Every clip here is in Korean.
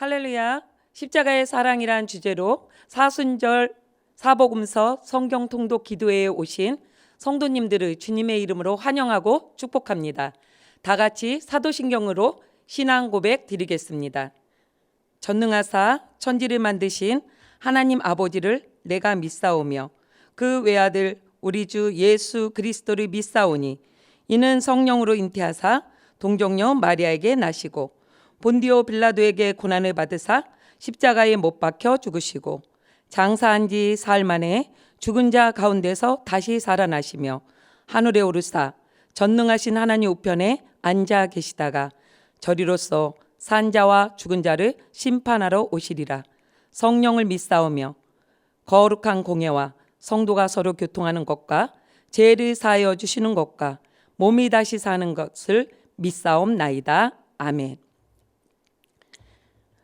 할렐루야. 십자가의 사랑이란 주제로 사순절 사복음서 성경 통독 기도회에 오신 성도님들을 주님의 이름으로 환영하고 축복합니다. 다 같이 사도신경으로 신앙 고백 드리겠습니다. 전능하사 천지를 만드신 하나님 아버지를 내가 믿사오며 그 외아들 우리 주 예수 그리스도를 믿사오니 이는 성령으로 잉태하사 동정녀 마리아에게 나시고 본디오 빌라도에게 고난을 받으사 십자가에 못 박혀 죽으시고 장사한 지 사흘 만에 죽은 자 가운데서 다시 살아나시며 하늘에 오르사 전능하신 하나님 우편에 앉아 계시다가 저리로서 산 자와 죽은 자를 심판하러 오시리라. 성령을 믿사오며 거룩한 공예와 성도가 서로 교통하는 것과 죄를 사하여 주시는 것과 몸이 다시 사는 것을 믿사옵나이다. 아멘.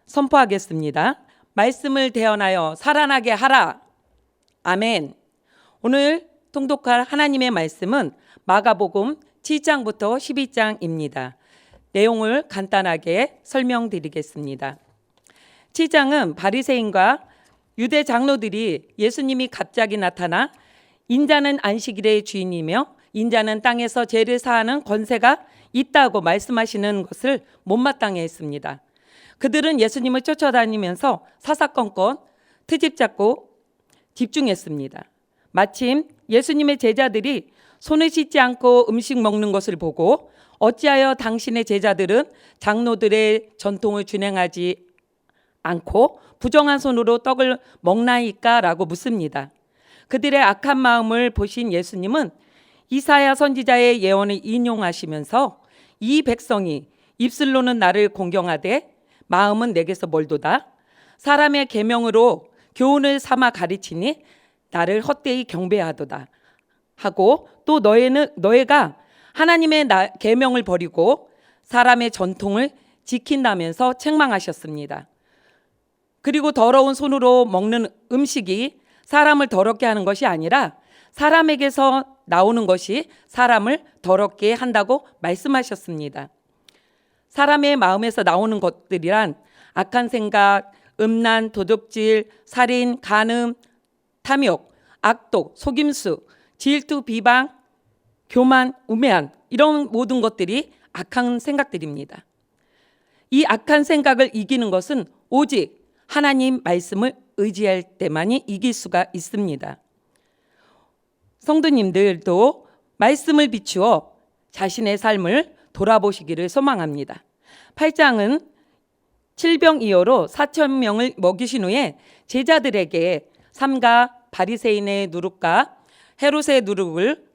선포하겠습니다. 말씀을 대언하여 살아나게 하라. 아멘. 오늘 통독할 하나님의 말씀은 마가복음 7장부터 12장입니다. 내용을 간단하게 설명드리겠습니다. 7장은 바리새인과 유대 장로들이 예수님이 갑자기 나타나 인자는 안식일의 주인이며 인자는 땅에서 죄를 사하는 권세가 있다고 말씀하시는 것을 못마땅해 했습니다. 그들은 예수님을 쫓아다니면서 사사건건 트집 잡고 집중했습니다. 마침 예수님의 제자들이 손을 씻지 않고 음식 먹는 것을 보고 어찌하여 당신의 제자들은 장로들의 전통을 준행하지 않고 부정한 손으로 떡을 먹나이까? 라고 묻습니다. 그들의 악한 마음을 보신 예수님은 이사야 선지자의 예언을 인용하시면서 이 백성이 입술로는 나를 공경하되 마음은 내게서 멀도다. 사람의 계명으로 교훈을 삼아 가르치니 나를 헛되이 경배하도다 하고 또 너희가 하나님의 계명을 버리고 사람의 전통을 지킨다면서 책망하셨습니다. 그리고 더러운 손으로 먹는 음식이 사람을 더럽게 하는 것이 아니라 사람에게서 나오는 것이 사람을 더럽게 한다고 말씀하셨습니다. 사람의 마음에서 나오는 것들이란 악한 생각, 음란, 도둑질, 살인, 간음, 탐욕, 악독, 속임수, 질투, 비방, 교만, 우매한 이런 모든 것들이 악한 생각들입니다. 이 악한 생각을 이기는 것은 오직 하나님 말씀을 의지할 때만이 이길 수가 있습니다. 성도님들도 말씀을 비추어 자신의 삶을 돌아보시기를 소망합니다. 8장은 칠병이어로 4,000명을 먹이신 후에 제자들에게 삼가 바리새인의 누룩과 헤롯의 누룩을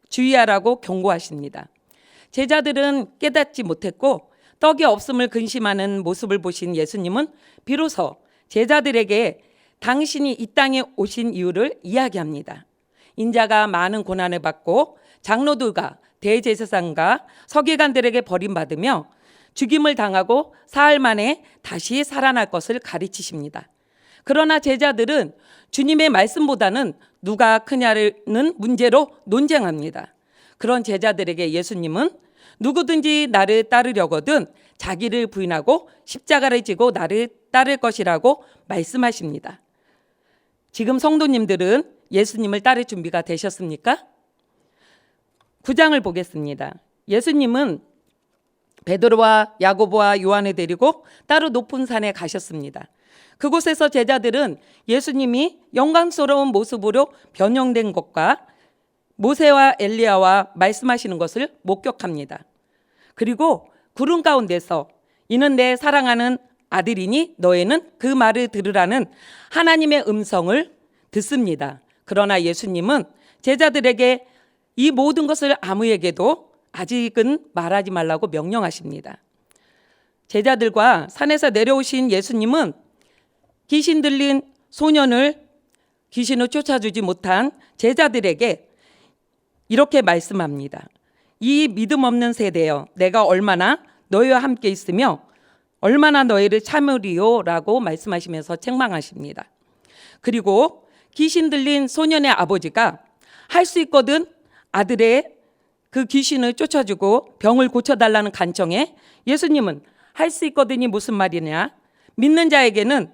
주의하라고 경고하십니다. 제자들은 깨닫지 못했고 떡이 없음을 근심하는 모습을 보신 예수님은 비로소 제자들에게 당신이 이 땅에 오신 이유를 이야기합니다. 인자가 많은 고난을 받고 장로들과 대제사장과 서기관들에게 버림받으며 죽임을 당하고 사흘 만에 다시 살아날 것을 가르치십니다. 그러나 제자들은 주님의 말씀보다는 누가 크냐는 문제로 논쟁합니다. 그런 제자들에게 예수님은 누구든지 나를 따르려거든 자기를 부인하고 십자가를 지고 나를 따를 것이라고 말씀하십니다. 지금 성도님들은 예수님을 따를 준비가 되셨습니까? 9장을 보겠습니다. 예수님은 베드로와 야고보와 요한을 데리고 따로 높은 산에 가셨습니다. 그곳에서 제자들은 예수님이 영광스러운 모습으로 변형된 것과 모세와 엘리야와 말씀하시는 것을 목격합니다. 그리고 구름 가운데서 이는 내 사랑하는 아들이니 너희는 그 말을 들으라는 하나님의 음성을 듣습니다. 그러나 예수님은 제자들에게 이 모든 것을 아무에게도 아직은 말하지 말라고 명령하십니다. 제자들과 산에서 내려오신 예수님은 귀신 들린 소년을 귀신을 쫓아주지 못한 제자들에게 이렇게 말씀합니다. 이 믿음 없는 세대여 내가 얼마나 너희와 함께 있으며 얼마나 너희를 참으리요 라고 말씀하시면서 책망하십니다. 그리고 귀신 들린 소년의 아버지가 할 수 있거든 아들의 그 귀신을 쫓아주고 병을 고쳐달라는 간청에 예수님은 할 수 있거든이 무슨 말이냐? 믿는 자에게는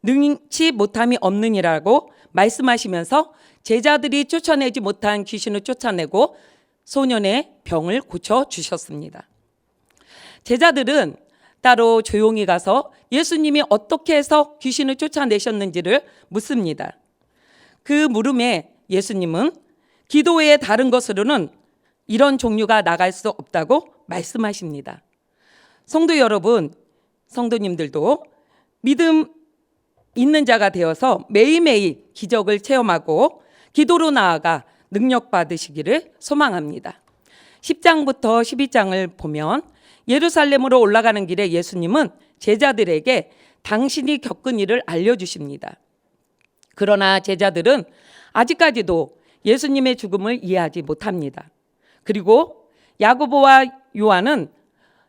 능치 못함이 없느니라고 말씀하시면서 제자들이 쫓아내지 못한 귀신을 쫓아내고 소년의 병을 고쳐 주셨습니다. 제자들은 따로 조용히 가서 예수님이 어떻게 해서 귀신을 쫓아내셨는지를 묻습니다. 그 물음에 예수님은 기도 외에 다른 것으로는 이런 종류가 나갈 수 없다고 말씀하십니다. 성도 여러분, 성도님들도 믿음 있는 자가 되어서 매일매일 기적을 체험하고 기도로 나아가 능력 받으시기를 소망합니다. 10장부터 12장을 보면 예루살렘으로 올라가는 길에 예수님은 제자들에게 당신이 겪은 일을 알려주십니다. 그러나 제자들은 아직까지도 예수님의 죽음을 이해하지 못합니다. 그리고 야고보와 요한은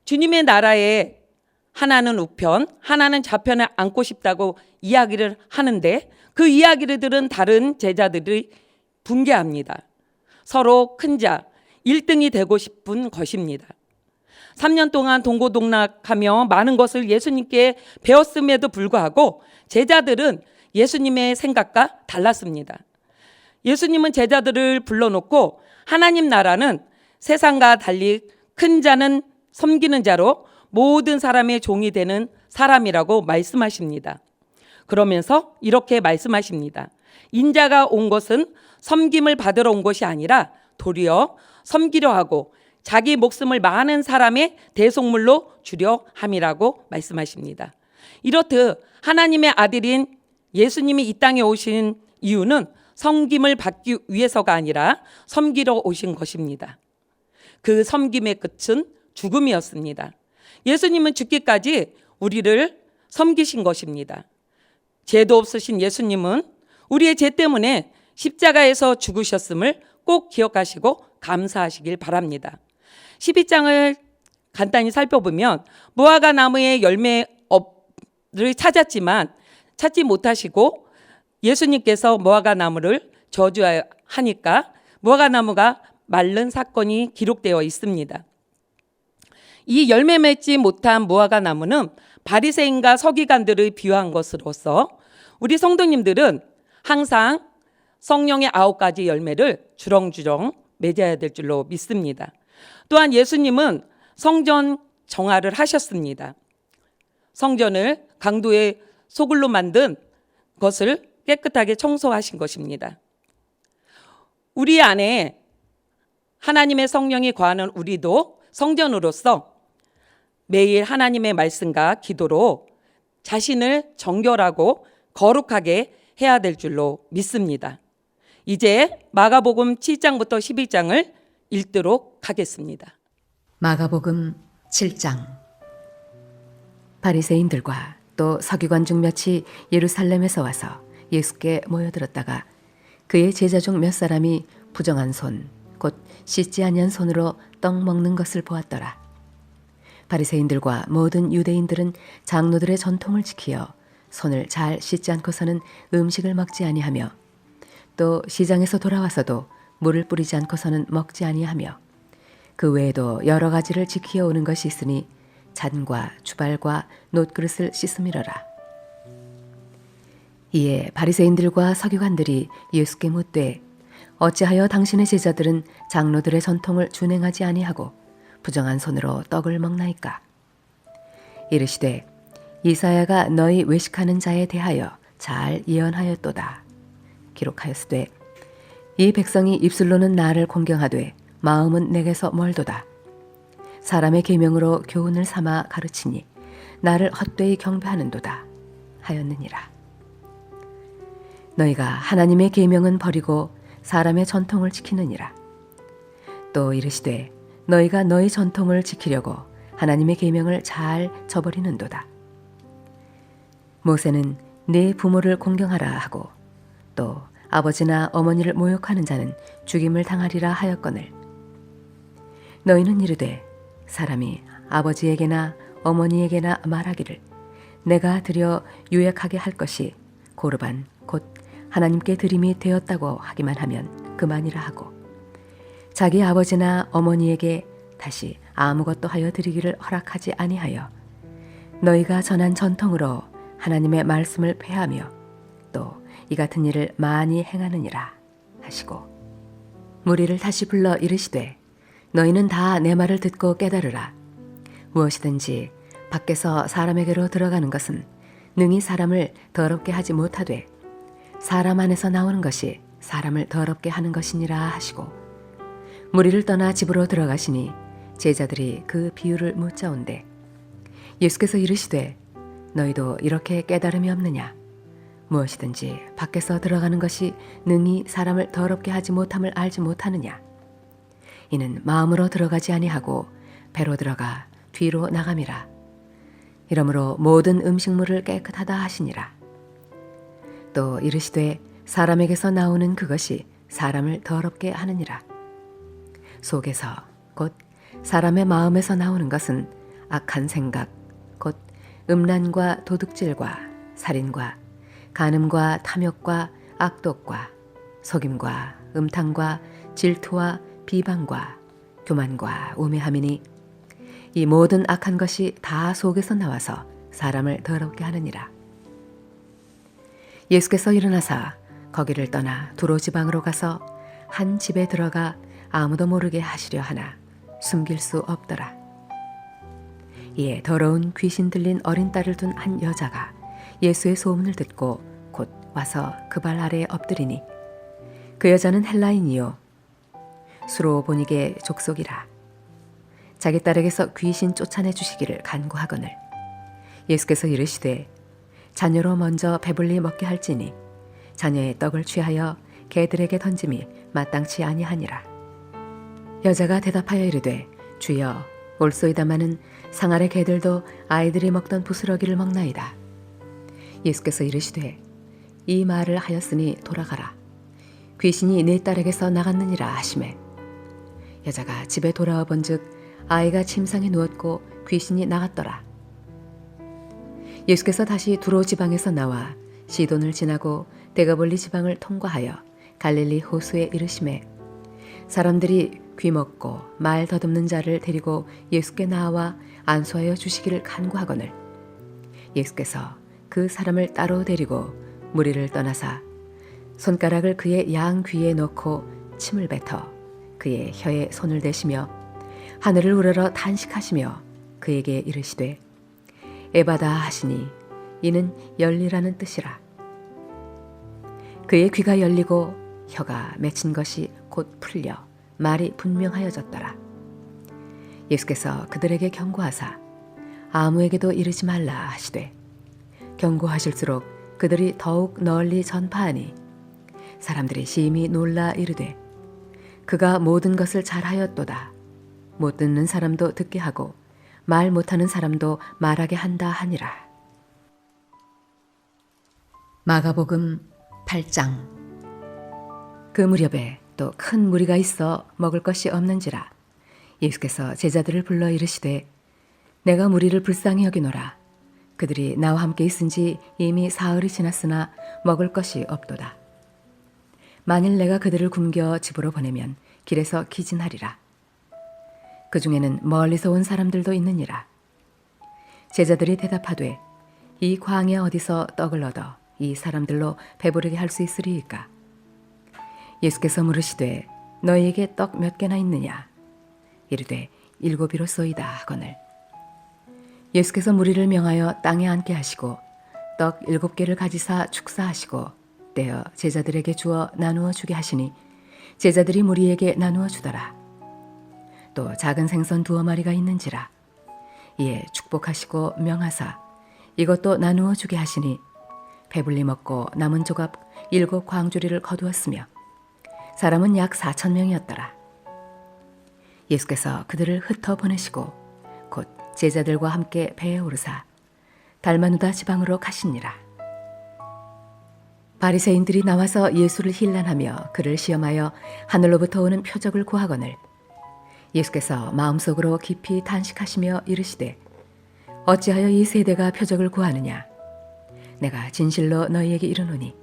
주님의 나라에 하나는 우편, 하나는 좌편에 앉고 싶다고 이야기를 하는데 그 이야기를 들은 다른 제자들이 분개합니다. 서로 큰 자, 1등이 되고 싶은 것입니다. 3년 동안 동고동락하며 많은 것을 예수님께 배웠음에도 불구하고 제자들은 예수님의 생각과 달랐습니다. 예수님은 제자들을 불러놓고 하나님 나라는 세상과 달리 큰 자는 섬기는 자로 모든 사람의 종이 되는 사람이라고 말씀하십니다. 그러면서 이렇게 말씀하십니다. 인자가 온 것은 섬김을 받으러 온 것이 아니라 도리어 섬기려 하고 자기 목숨을 많은 사람의 대속물로 주려 함이라고 말씀하십니다. 이렇듯 하나님의 아들인 예수님이 이 땅에 오신 이유는 섬김을 받기 위해서가 아니라 섬기러 오신 것입니다. 그 섬김의 끝은 죽음이었습니다. 예수님은 죽기까지 우리를 섬기신 것입니다. 죄도 없으신 예수님은 우리의 죄 때문에 십자가에서 죽으셨음을 꼭 기억하시고 감사하시길 바랍니다. 12장을 간단히 살펴보면 무화과 나무의 열매를 찾았지만 찾지 못하시고 예수님께서 무화과 나무를 저주하니까 무화과 나무가 마른 사건이 기록되어 있습니다. 이 열매 맺지 못한 무화과 나무는 바리새인과 서기관들을 비유한 것으로서 우리 성도님들은 항상 성령의 9가지 열매를 주렁주렁 맺어야 될 줄로 믿습니다. 또한 예수님은 성전 정화를 하셨습니다. 성전을 강도의 소굴로 만든 것을 깨끗하게 청소하신 것입니다. 우리 안에 하나님의 성령이 거하는 우리도 성전으로서 매일 하나님의 말씀과 기도로 자신을 정결하고 거룩하게 해야 될 줄로 믿습니다. 이제 마가복음 7장부터 12장을 읽도록 하겠습니다. 마가복음 7장. 바리새인들과 또 서기관 중 몇이 예루살렘에서 와서 예수께 모여들었다가 그의 제자 중 몇 사람이 부정한 손, 곧 씻지 아니한 손으로 떡 먹는 것을 보았더라. 바리새인들과 모든 유대인들은 장로들의 전통을 지키어 손을 잘 씻지 않고서는 음식을 먹지 아니하며 또 시장에서 돌아와서도 물을 뿌리지 않고서는 먹지 아니하며 그 외에도 여러 가지를 지키어 오는 것이 있으니 잔과 주발과 놋그릇을 씻음이러라. 이에 바리새인들과 서기관들이 예수께 묻되 어찌하여 당신의 제자들은 장로들의 전통을 준행하지 아니하고 부정한 손으로 떡을 먹나이까? 이르시되 이사야가 너희 외식하는 자에 대하여 잘 예언하였도다. 기록하였으되 이 백성이 입술로는 나를 공경하되 마음은 내게서 멀도다. 사람의 계명으로 교훈을 삼아 가르치니 나를 헛되이 경배하는도다 하였느니라. 너희가 하나님의 계명은 버리고 사람의 전통을 지키느니라. 또 이르시되 너희가 너희 전통을 지키려고 하나님의 계명을 잘 저버리는도다. 모세는 네 부모를 공경하라 하고 또 아버지나 어머니를 모욕하는 자는 죽임을 당하리라 하였거늘 너희는 이르되 사람이 아버지에게나 어머니에게나 말하기를 내가 드려 유익하게 할 것이 고르반 곧 하나님께 드림이 되었다고 하기만 하면 그만이라 하고 자기 아버지나 어머니에게 다시 아무것도 하여 드리기를 허락하지 아니하여 너희가 전한 전통으로 하나님의 말씀을 폐하며 또 이 같은 일을 많이 행하느니라 하시고 무리를 다시 불러 이르시되 너희는 다 내 말을 듣고 깨달으라. 무엇이든지 밖에서 사람에게로 들어가는 것은 능히 사람을 더럽게 하지 못하되 사람 안에서 나오는 것이 사람을 더럽게 하는 것이니라 하시고 무리를 떠나 집으로 들어가시니 제자들이 그 비유를 묻자온대 예수께서 이르시되 너희도 이렇게 깨달음이 없느냐. 무엇이든지 밖에서 들어가는 것이 능히 사람을 더럽게 하지 못함을 알지 못하느냐. 이는 마음으로 들어가지 아니하고 배로 들어가 뒤로 나감이라. 이러므로 모든 음식물을 깨끗하다 하시니라. 또 이르시되 사람에게서 나오는 그것이 사람을 더럽게 하느니라. 속에서 곧 사람의 마음에서 나오는 것은 악한 생각 곧 음란과 도둑질과 살인과 간음과 탐욕과 악독과 속임과 음탕과 질투와 비방과 교만과 우매함이니 이 모든 악한 것이 다 속에서 나와서 사람을 더럽게 하느니라. 예수께서 일어나사 거기를 떠나 두로 지방으로 가서 한 집에 들어가 아무도 모르게 하시려 하나 숨길 수 없더라. 이에 더러운 귀신 들린 어린 딸을 둔 한 여자가 예수의 소문을 듣고 곧 와서 그 발 아래에 엎드리니 그 여자는 헬라인이요 수로보니게 족속이라. 자기 딸에게서 귀신 쫓아내 주시기를 간구하거늘 예수께서 이르시되 자녀로 먼저 배불리 먹게 할지니 자녀의 떡을 취하여 개들에게 던짐이 마땅치 아니하니라. 여자가 대답하여 이르되 주여 올소이다마는 상 아래 개들도 아이들이 먹던 부스러기를 먹나이다. 예수께서 이르시되 이 말을 하였으니 돌아가라. 귀신이 네 딸에게서 나갔느니라 하시매 여자가 집에 돌아와 본즉 아이가 침상에 누웠고 귀신이 나갔더라. 예수께서 다시 두로 지방에서 나와 시돈을 지나고 데가볼리 지방을 통과하여 갈릴리 호수에 이르시매 사람들이 귀먹고 말 더듬는 자를 데리고 예수께 나와 안수하여 주시기를 간구하거늘 예수께서 그 사람을 따로 데리고 무리를 떠나사 손가락을 그의 양 귀에 넣고 침을 뱉어 그의 혀에 손을 대시며 하늘을 우러러 탄식하시며 그에게 이르시되 에바다 하시니 이는 열리라는 뜻이라. 그의 귀가 열리고 혀가 맺힌 것이 곧 풀려 말이 분명하여졌더라. 예수께서 그들에게 경고하사 아무에게도 이르지 말라 하시되 경고하실수록 그들이 더욱 널리 전파하니 사람들이 심히 놀라 이르되 그가 모든 것을 잘하였도다. 못 듣는 사람도 듣게 하고 말 못하는 사람도 말하게 한다 하니라. 마가복음 8장. 그 무렵에 또 큰 무리가 있어 먹을 것이 없는지라 예수께서 제자들을 불러 이르시되 내가 무리를 불쌍히 여기노라. 그들이 나와 함께 있은지 이미 사흘이 지났으나 먹을 것이 없도다. 만일 내가 그들을 굶겨 집으로 보내면 길에서 기진하리라. 그 중에는 멀리서 온 사람들도 있느니라. 제자들이 대답하되 이 광야 어디서 떡을 얻어 이 사람들로 배부르게 할 수 있으리이까? 예수께서 물으시되 너희에게 떡 몇 개나 있느냐? 이르되 7이로소이다 하거늘 예수께서 무리를 명하여 땅에 앉게 하시고 떡 7개를 가지사 축사하시고 떼어 제자들에게 주어 나누어 주게 하시니 제자들이 무리에게 나누어 주더라. 또 작은 생선 2마리가 있는지라 이에 축복하시고 명하사 이것도 나누어 주게 하시니 배불리 먹고 남은 조각 7광주리를 거두었으며 사람은 약 4,000명이었더라. 예수께서 그들을 흩어 보내시고 곧 제자들과 함께 배에 오르사 달마누다 지방으로 가시니라. 바리새인들이 나와서 예수를 힐난하며 그를 시험하여 하늘로부터 오는 표적을 구하거늘 예수께서 마음속으로 깊이 탄식하시며 이르시되 어찌하여 이 세대가 표적을 구하느냐? 내가 진실로 너희에게 이르노니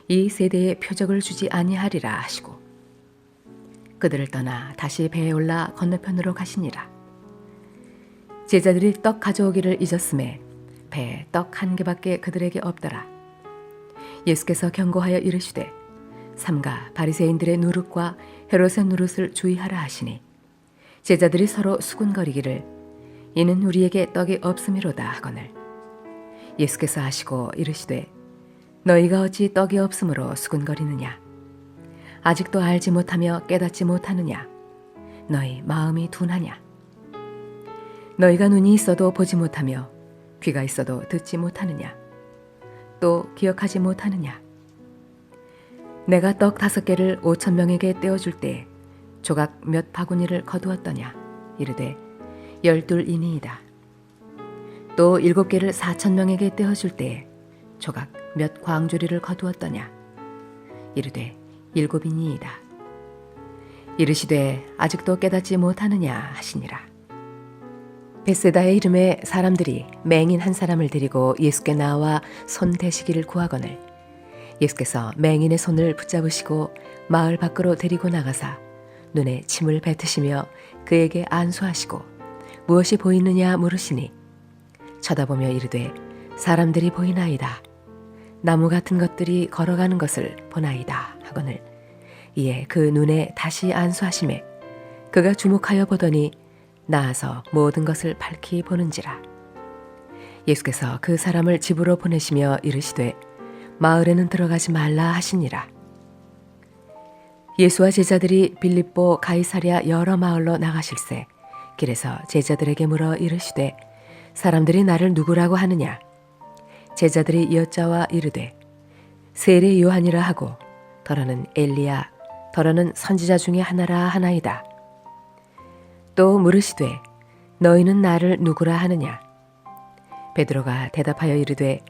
이 세대에 표적을 주지 아니하리라 하시고 그들을 떠나 다시 배에 올라 건너편으로 가시니라. 제자들이 떡 가져오기를 잊었음에 배 떡 한 개밖에 그들에게 없더라. 예수께서 경고하여 이르시되 삼가 바리새인들의 누룩과 헤롯의 누룩을 주의하라 하시니 제자들이 서로 수군거리기를 이는 우리에게 떡이 없음이로다 하거늘 예수께서 하시고 이르시되 너희가 어찌 떡이 없으므로 수군거리느냐 아직도 알지 못하며 깨닫지 못하느냐 너희 마음이 둔하냐 너희가 눈이 있어도 보지 못하며 귀가 있어도 듣지 못하느냐 또 기억하지 못하느냐 내가 떡 5개를 5,000명에게 떼어줄 때에 조각 몇 바구니를 거두었더냐 이르되 12이니이다 또 7개를 4,000명에게 떼어줄 때에 조각 몇 광주리를 거두었더냐 이르되 7이니이다 이르시되 아직도 깨닫지 못하느냐 하시니라. 벳세다의 이름에 사람들이 맹인 한 사람을 데리고 예수께 나와 손 대시기를 구하거늘 예수께서 맹인의 손을 붙잡으시고 마을 밖으로 데리고 나가사 눈에 침을 뱉으시며 그에게 안수하시고 무엇이 보이느냐 물으시니 쳐다보며 이르되 사람들이 보이나이다 나무 같은 것들이 걸어가는 것을 보나이다 하거늘 이에 그 눈에 다시 안수하시매 그가 주목하여 보더니 나아서 모든 것을 밝히 보는지라. 예수께서 그 사람을 집으로 보내시며 이르시되 마을에는 들어가지 말라 하시니라. 예수와 제자들이 빌립보 가이사랴 여러 마을로 나가실새 길에서 제자들에게 물어 이르시되 사람들이 나를 누구라고 하느냐 제자들이 여짜와 이르되 세례 요한이라 하고 더러는 엘리야 더러는 선지자 중에 하나라 하나이다. 또 물으시되 너희는 나를 누구라 하느냐 베드로가 대답하여 이르되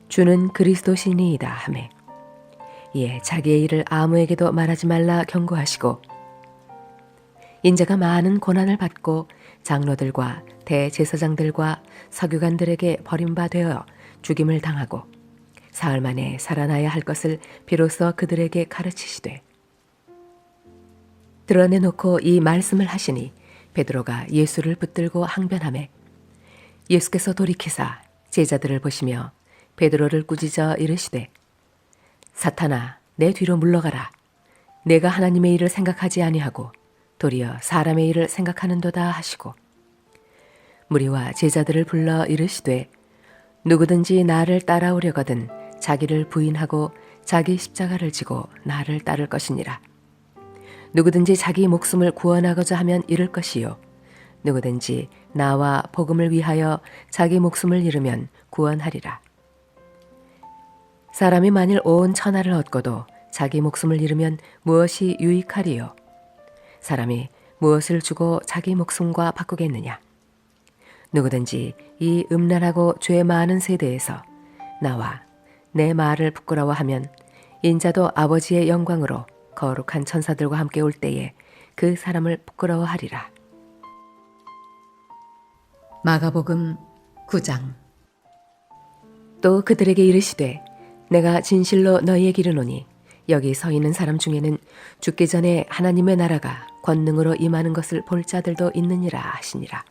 주는 그리스도시니이다 하매 이에 자기의 일을 아무에게도 말하지 말라 경고하시고 인자가 많은 고난을 받고 장로들과 대제사장들과 서기관들에게 버림받아 죽임을 당하고 사흘 만에 살아나야 할 것을 비로소 그들에게 가르치시되 드러내놓고 이 말씀을 하시니 베드로가 예수를 붙들고 항변하매 예수께서 돌이키사 제자들을 보시며 베드로를 꾸짖어 이르시되 사탄아 내 뒤로 물러가라 내가 하나님의 일을 생각하지 아니하고 도리어 사람의 일을 생각하는도다 하시고 무리와 제자들을 불러 이르시되 누구든지 나를 따라오려거든 자기를 부인하고 자기 십자가를 지고 나를 따를 것이니라. 누구든지 자기 목숨을 구원하고자 하면 잃을 것이요 누구든지 나와 복음을 위하여 자기 목숨을 잃으면 구원하리라. 사람이 만일 온 천하를 얻고도 자기 목숨을 잃으면 무엇이 유익하리요? 사람이 무엇을 주고 자기 목숨과 바꾸겠느냐? 누구든지 이 음란하고 죄 많은 세대에서 나와 내 말을 부끄러워하면 인자도 아버지의 영광으로 거룩한 천사들과 함께 올 때에 그 사람을 부끄러워하리라. 마가복음 9장. 또 그들에게 이르시되 내가 진실로 너희에게 이르노니 여기 서 있는 사람 중에는 죽기 전에 하나님의 나라가 권능으로 임하는 것을 볼 자들도 있느니라 하시니라.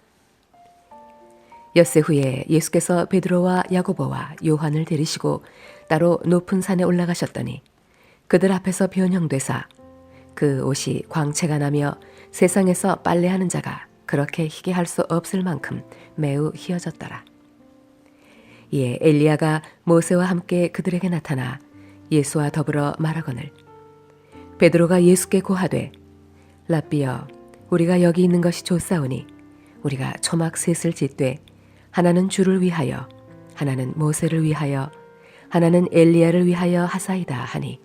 엿새 후에 예수께서 베드로와 야고보와 요한을 데리시고 따로 높은 산에 올라가셨더니 그들 앞에서 변형되사 그 옷이 광채가 나며 세상에서 빨래하는 자가 그렇게 희게 할 수 없을 만큼 매우 희어졌더라. 이에 엘리야가 모세와 함께 그들에게 나타나 예수와 더불어 말하거늘 베드로가 예수께 고하되 랍비여 우리가 여기 있는 것이 좋사오니 우리가 초막 셋을 짓되 하나는 주를 위하여 하나는 모세를 위하여 하나는 엘리야를 위하여 하사이다 하니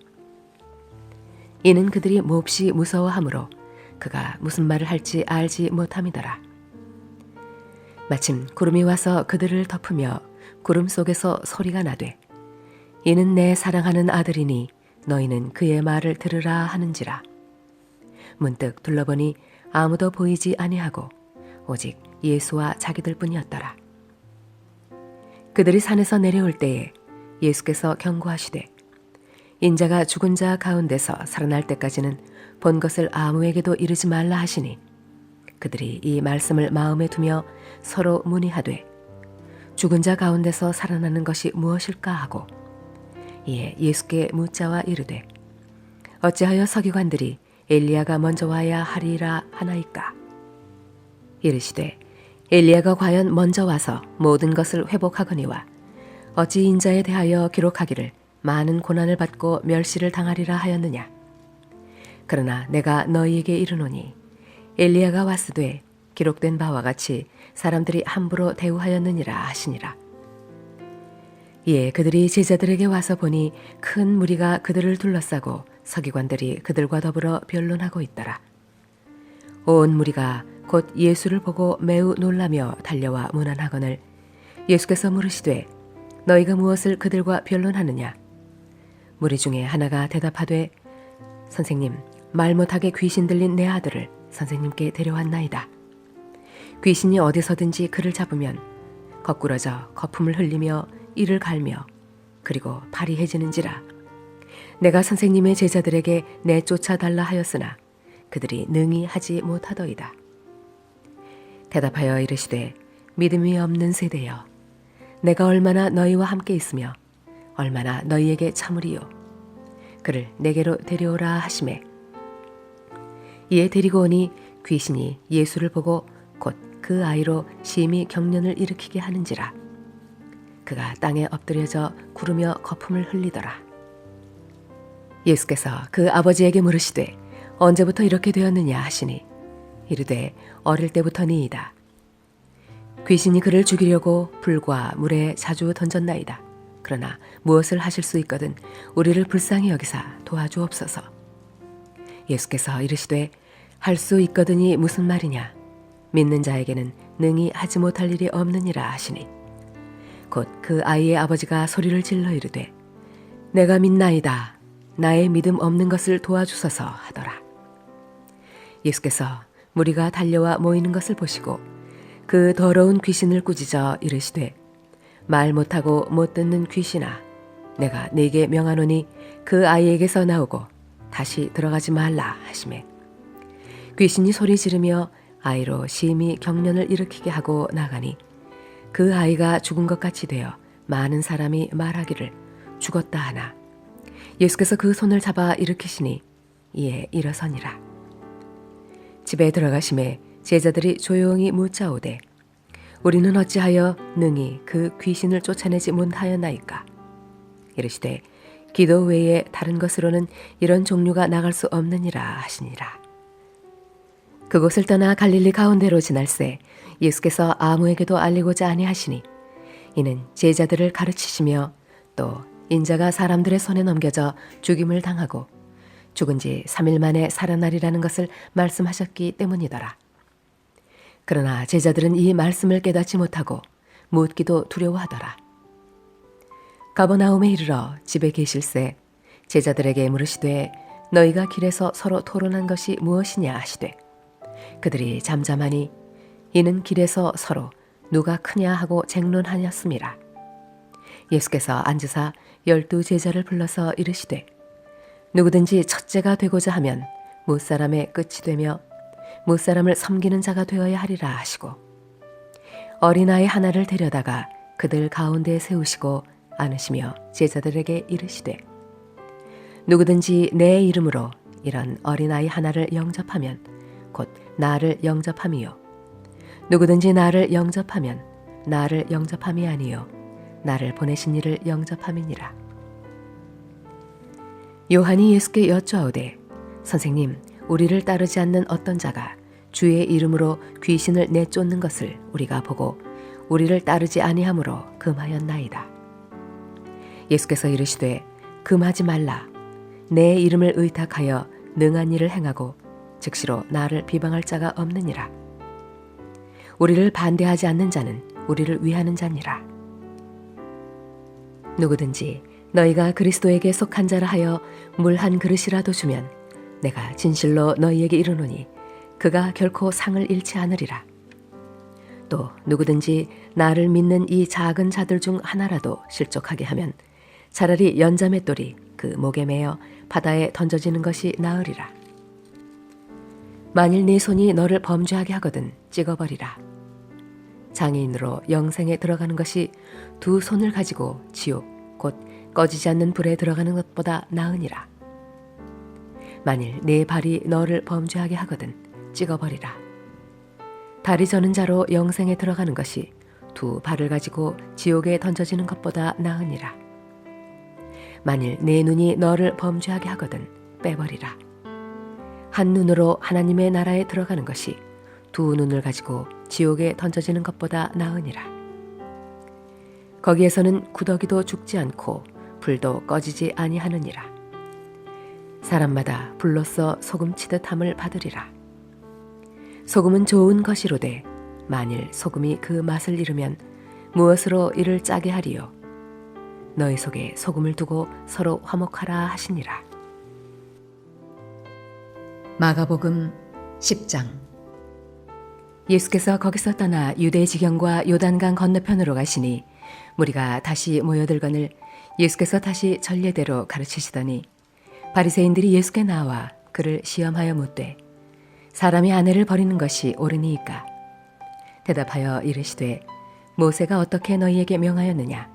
이는 그들이 몹시 무서워하므로 그가 무슨 말을 할지 알지 못함이더라. 마침 구름이 와서 그들을 덮으며 구름 속에서 소리가 나되 이는 내 사랑하는 아들이니 너희는 그의 말을 들으라 하는지라. 문득 둘러보니 아무도 보이지 아니하고 오직 예수와 자기들 뿐이었더라. 그들이 산에서 내려올 때에 예수께서 경고하시되 인자가 죽은 자 가운데서 살아날 때까지는 본 것을 아무에게도 이르지 말라 하시니 그들이 이 말씀을 마음에 두며 서로 문의하되 죽은 자 가운데서 살아나는 것이 무엇일까 하고 이에 예수께 묻자와 이르되 어찌하여 서기관들이 엘리야가 먼저 와야 하리라 하나이까. 이르시되 엘리야가 과연 먼저 와서 모든 것을 회복하거니와 어찌 인자에 대하여 기록하기를 많은 고난을 받고 멸시를 당하리라 하였느냐. 그러나 내가 너희에게 이르노니 엘리야가 왔으되 기록된 바와 같이 사람들이 함부로 대우하였느니라 하시니라. 이에 그들이 제자들에게 와서 보니 큰 무리가 그들을 둘러싸고 서기관들이 그들과 더불어 변론하고 있더라. 온 무리가 곧 예수를 보고 매우 놀라며 달려와 문안하거늘 예수께서 물으시되 너희가 무엇을 그들과 변론하느냐. 무리 중에 하나가 대답하되 선생님, 말 못하게 귀신 들린 내 아들을 선생님께 데려왔나이다. 귀신이 어디서든지 그를 잡으면 거꾸러져 거품을 흘리며 이를 갈며 그리고 발이 해지는지라. 내가 선생님의 제자들에게 내쫓아달라 하였으나 그들이 능히 하지 못하더이다. 대답하여 이르시되 믿음이 없는 세대여, 내가 얼마나 너희와 함께 있으며 얼마나 너희에게 참으리요. 그를 내게로 데려오라 하시매 이에 데리고 오니 귀신이 예수를 보고 곧 그 아이로 심히 경련을 일으키게 하는지라. 그가 땅에 엎드려져 구르며 거품을 흘리더라. 예수께서 그 아버지에게 물으시되 언제부터 이렇게 되었느냐 하시니 이르되 어릴 때부터니이다. 귀신이 그를 죽이려고 불과 물에 자주 던졌나이다. 그러나 무엇을 하실 수 있거든 우리를 불쌍히 여기사 도와주옵소서. 예수께서 이르시되 할 수 있거든이 무슨 말이냐. 믿는 자에게는 능히 하지 못할 일이 없느니라 하시니 곧 그 아이의 아버지가 소리를 질러 이르되 내가 믿나이다. 나의 믿음 없는 것을 도와주소서 하더라. 예수께서 무리가 달려와 모이는 것을 보시고 그 더러운 귀신을 꾸짖어 이르시되 말 못하고 못 듣는 귀신아, 내가 네게 명하노니 그 아이에게서 나오고 다시 들어가지 말라 하시매 귀신이 소리 지르며 아이로 심히 경련을 일으키게 하고 나가니 그 아이가 죽은 것 같이 되어 많은 사람이 말하기를 죽었다 하나 예수께서 그 손을 잡아 일으키시니 이에 일어서니라. 집에 들어가심에 제자들이 조용히 묻자오되 우리는 어찌하여 능히 그 귀신을 쫓아내지 못하였나이까. 이르시되 기도 외에 다른 것으로는 이런 종류가 나갈 수 없느니라 하시니라. 그곳을 떠나 갈릴리 가운데로 지날새 예수께서 아무에게도 알리고자 아니하시니 이는 제자들을 가르치시며 또 인자가 사람들의 손에 넘겨져 죽임을 당하고 죽은 지 3일 만에 살아나리라는 것을 말씀하셨기 때문이더라. 그러나 제자들은 이 말씀을 깨닫지 못하고 묻기도 두려워하더라. 가버나움에 이르러 집에 계실새 제자들에게 물으시되 너희가 길에서 서로 토론한 것이 무엇이냐 하시되 그들이 잠잠하니 이는 길에서 서로 누가 크냐 하고 쟁론하였습니다. 예수께서 앉으사 12 제자를 불러서 이르시되 누구든지 첫째가 되고자 하면 무사람의 끝이 되며 무사람을 섬기는 자가 되어야 하리라 하시고 어린아이 하나를 데려다가 그들 가운데에 세우시고 안으시며 제자들에게 이르시되 누구든지 내 이름으로 이런 어린아이 하나를 영접하면 곧 나를 영접함이요 누구든지 나를 영접하면 나를 영접함이 아니요 나를 보내신 이를 영접함이니라. 요한이 예수께 여쭈어오되 선생님, 우리를 따르지 않는 어떤 자가 주의 이름으로 귀신을 내쫓는 것을 우리가 보고 우리를 따르지 아니하므로 금하였나이다. 예수께서 이르시되 금하지 말라. 내 이름을 의탁하여 능한 일을 행하고 즉시로 나를 비방할 자가 없느니라. 우리를 반대하지 않는 자는 우리를 위하는 자니라. 누구든지 너희가 그리스도에게 속한 자라 하여 물 한 그릇이라도 주면 내가 진실로 너희에게 이르노니 그가 결코 상을 잃지 않으리라. 또 누구든지 나를 믿는 이 작은 자들 중 하나라도 실족하게 하면 차라리 연자맷돌이 그 목에 매어 바다에 던져지는 것이 나으리라. 만일 네 손이 너를 범죄하게 하거든 찍어버리라. 장애인으로 영생에 들어가는 것이 두 손을 가지고 지옥 곧 꺼지지 않는 불에 들어가는 것보다 나으니라. 만일 네 발이 너를 범죄하게 하거든 찍어버리라. 다리 저는 자로 영생에 들어가는 것이 두 발을 가지고 지옥에 던져지는 것보다 나으니라. 만일 네 눈이 너를 범죄하게 하거든 빼버리라. 한 눈으로 하나님의 나라에 들어가는 것이 두 눈을 가지고 지옥에 던져지는 것보다 나으니라. 거기에서는 구더기도 죽지 않고 불도 꺼지지 아니하느니라. 사람마다 불로써 소금 치듯 함을 받으리라. 소금은 좋은 것이로되 만일 소금이 그 맛을 잃으면 무엇으로 이를 짜게 하리요. 너희 속에 소금을 두고 서로 화목하라 하시니라. 마가복음 10장. 예수께서 거기서 떠나 유대 지경과 요단강 건너편으로 가시니 무리가 다시 모여들거늘 예수께서 다시 전례대로 가르치시더니 바리새인들이 예수께 나와 그를 시험하여 묻되 사람이 아내를 버리는 것이 옳으니이까? 대답하여 이르시되 모세가 어떻게 너희에게 명하였느냐?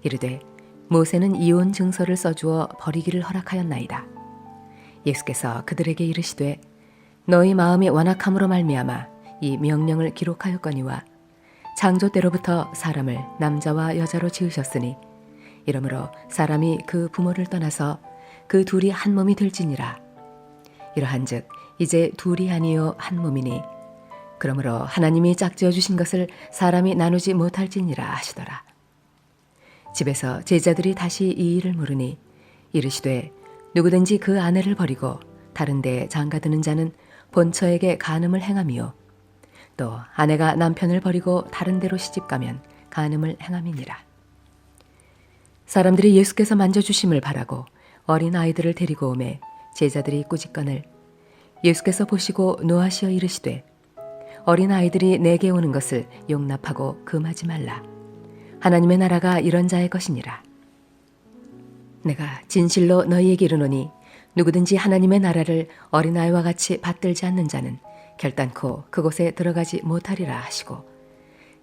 이르되 모세는 이혼 증서를 써주어 버리기를 허락하였나이다. 예수께서 그들에게 이르시되 너희 마음이 완악함으로 말미암아 이 명령을 기록하였거니와 창조 때로부터 사람을 남자와 여자로 지으셨으니 이러므로 사람이 그 부모를 떠나서 그 둘이 한 몸이 될지니라. 이러한즉 이제 둘이 아니요 한 몸이니 그러므로 하나님이 짝지어 주신 것을 사람이 나누지 못할지니라 하시더라. 집에서 제자들이 다시 이 일을 물으니 이르시되 누구든지 그 아내를 버리고 다른 데에 장가드는 자는 본처에게 간음을 행함이요 또 아내가 남편을 버리고 다른 데로 시집가면 간음을 행함이니라. 사람들이 예수께서 만져주심을 바라고 어린 아이들을 데리고 오매 제자들이 꾸짖거늘 예수께서 보시고 노하시어 이르시되 어린 아이들이 내게 오는 것을 용납하고 금하지 말라. 하나님의 나라가 이런 자의 것이니라. 내가 진실로 너희에게 이르노니 누구든지 하나님의 나라를 어린아이와 같이 받들지 않는 자는 결단코 그곳에 들어가지 못하리라 하시고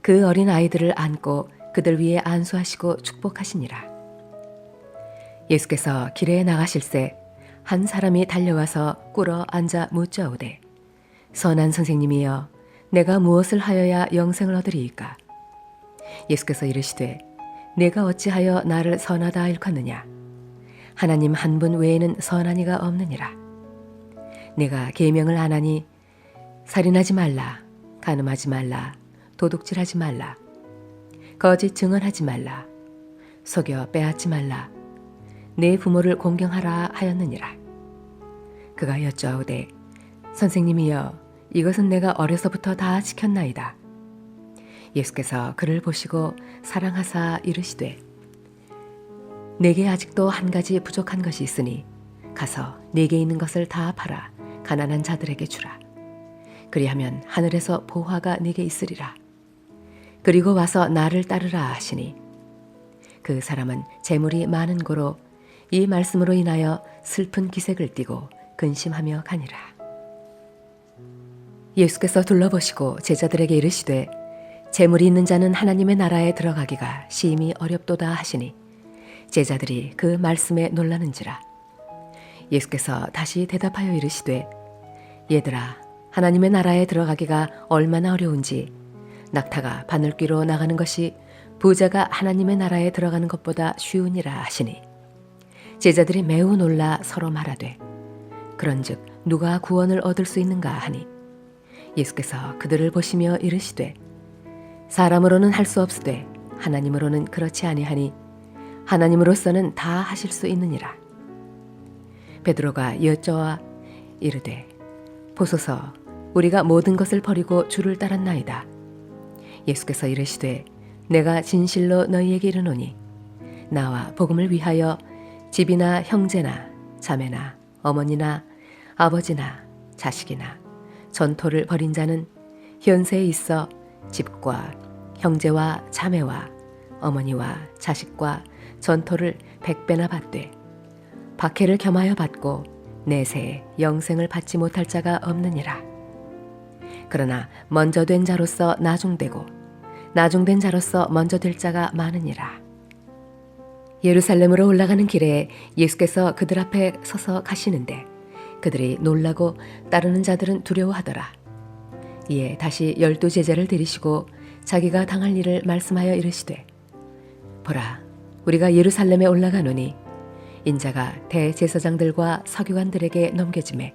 그 어린아이들을 안고 그들 위에 안수하시고 축복하시니라. 예수께서 길에 나가실새 한 사람이 달려와서 꿇어 앉아 묻자오되 선한 선생님이여 내가 무엇을 하여야 영생을 얻으리이까? 예수께서 이르시되 내가 어찌하여 나를 선하다 일컫느냐? 하나님 한 분 외에는 선한 이가 없느니라. 내가 계명을 안 하니 살인하지 말라, 간음하지 말라, 도둑질하지 말라, 거짓 증언하지 말라, 속여 빼앗지 말라, 내 부모를 공경하라 하였느니라. 그가 여쭈어오되 선생님이여 이것은 내가 어려서부터 다 지켰나이다. 예수께서 그를 보시고 사랑하사 이르시되 내게 아직도 한 가지 부족한 것이 있으니 가서 네게 있는 것을 다 팔아 가난한 자들에게 주라. 그리하면 하늘에서 보화가 네게 있으리라. 그리고 와서 나를 따르라 하시니 그 사람은 재물이 많은 고로 이 말씀으로 인하여 슬픈 기색을 띠고 근심하며 가니라. 예수께서 둘러보시고 제자들에게 이르시되 재물이 있는 자는 하나님의 나라에 들어가기가 심히 어렵도다 하시니 제자들이 그 말씀에 놀라는지라. 예수께서 다시 대답하여 이르시되 얘들아 하나님의 나라에 들어가기가 얼마나 어려운지 낙타가 바늘귀로 나가는 것이 부자가 하나님의 나라에 들어가는 것보다 쉬우니라 하시니 제자들이 매우 놀라 서로 말하되 그런즉 누가 구원을 얻을 수 있는가 하니 예수께서 그들을 보시며 이르시되 사람으로는 할 수 없으되 하나님으로는 그렇지 아니하니 하나님으로서는 다 하실 수 있느니라. 베드로가 여쭤와 이르되 보소서 우리가 모든 것을 버리고 주를 따랐나이다. 예수께서 이르시되 내가 진실로 너희에게 이르노니 나와 복음을 위하여 집이나 형제나 자매나 어머니나 아버지나 자식이나 전토를 벌인 자는 현세에 있어 집과 형제와 자매와 어머니와 자식과 전토를 100배나 받되 박해를 겸하여 받고 내세에 영생을 받지 못할 자가 없느니라. 그러나 먼저 된 자로서 나중되고 나중된 자로서 먼저 될 자가 많으니라. 예루살렘으로 올라가는 길에 예수께서 그들 앞에 서서 가시는데 그들이 놀라고 따르는 자들은 두려워하더라. 이에 다시 12 제자를 데리시고 자기가 당할 일을 말씀하여 이르시되 보라 우리가 예루살렘에 올라가노니 인자가 대제사장들과 서기관들에게 넘겨지매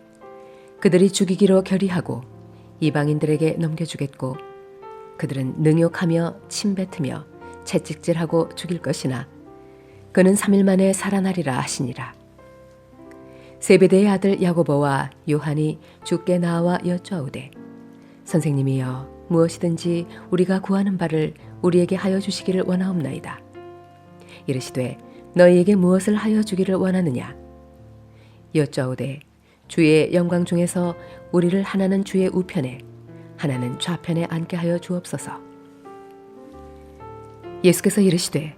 그들이 죽이기로 결의하고 이방인들에게 넘겨주겠고 그들은 능욕하며 침뱉으며 채찍질하고 죽일 것이나 그는 3일 만에 살아나리라 하시니라. 세베대의 아들 야고보와 요한이 주께 나와 여쭈어오되 선생님이여 무엇이든지 우리가 구하는 바를 우리에게 하여 주시기를 원하옵나이다. 이르시되 너희에게 무엇을 하여 주기를 원하느냐. 여쭈어오되 주의 영광 중에서 우리를 하나는 주의 우편에 하나는 좌편에 앉게 하여 주옵소서. 예수께서 이르시되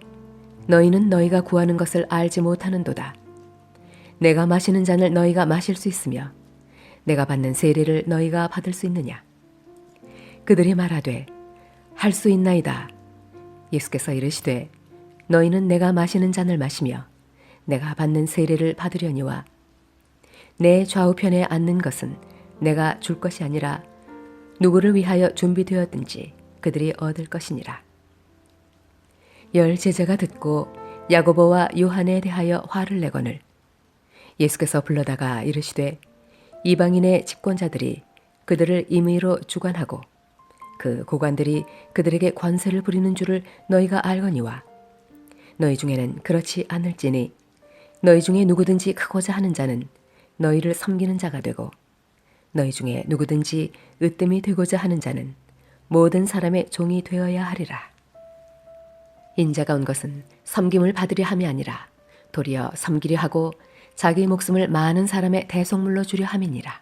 너희는 너희가 구하는 것을 알지 못하는도다. 내가 마시는 잔을 너희가 마실 수 있으며 내가 받는 세례를 너희가 받을 수 있느냐. 그들이 말하되 할 수 있나이다. 예수께서 이르시되 너희는 내가 마시는 잔을 마시며 내가 받는 세례를 받으려니와 내 좌우편에 앉는 것은 내가 줄 것이 아니라 누구를 위하여 준비되었든지 그들이 얻을 것이니라. 10 제자가 듣고 야고보와 요한에 대하여 화를 내거늘 예수께서 불러다가 이르시되 이방인의 집권자들이 그들을 임의로 주관하고 그 고관들이 그들에게 관세를 부리는 줄을 너희가 알거니와 너희 중에는 그렇지 않을지니 너희 중에 누구든지 크고자 하는 자는 너희를 섬기는 자가 되고 너희 중에 누구든지 으뜸이 되고자 하는 자는 모든 사람의 종이 되어야 하리라. 인자가 온 것은 섬김을 받으려 함이 아니라 도리어 섬기려 하고 자기 목숨을 많은 사람의 대속물로 주려 함이니라.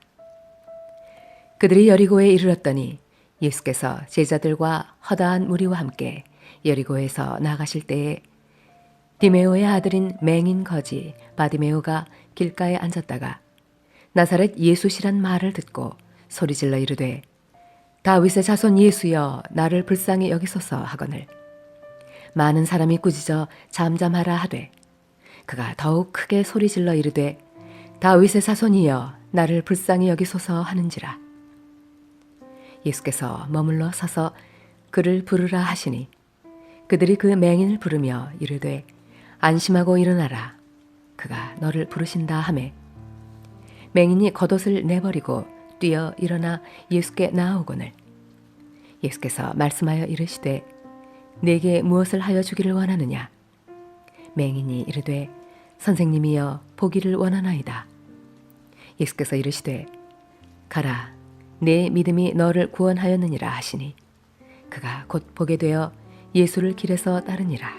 그들이 여리고에 이르렀더니 예수께서 제자들과 허다한 무리와 함께 여리고에서 나가실 때에 디메오의 아들인 맹인 거지 바디메오가 길가에 앉았다가 나사렛 예수시란 말을 듣고 소리질러 이르되 다윗의 자손 예수여 나를 불쌍히 여기소서 하거늘 많은 사람이 꾸짖어 잠잠하라 하되 그가 더욱 크게 소리질러 이르되 다윗의 자손이여 나를 불쌍히 여기소서 하는지라. 예수께서 머물러 서서 그를 부르라 하시니 그들이 그 맹인을 부르며 이르되 안심하고 일어나라 그가 너를 부르신다 하매 맹인이 겉옷을 내버리고 뛰어 일어나 예수께 나아오거늘 예수께서 말씀하여 이르시되 내게 무엇을 하여 주기를 원하느냐. 맹인이 이르되 선생님이여 보기를 원하나이다. 예수께서 이르시되 가라 내 믿음이 너를 구원하였느니라 하시니 그가 곧 보게 되어 예수를 길에서 따르니라.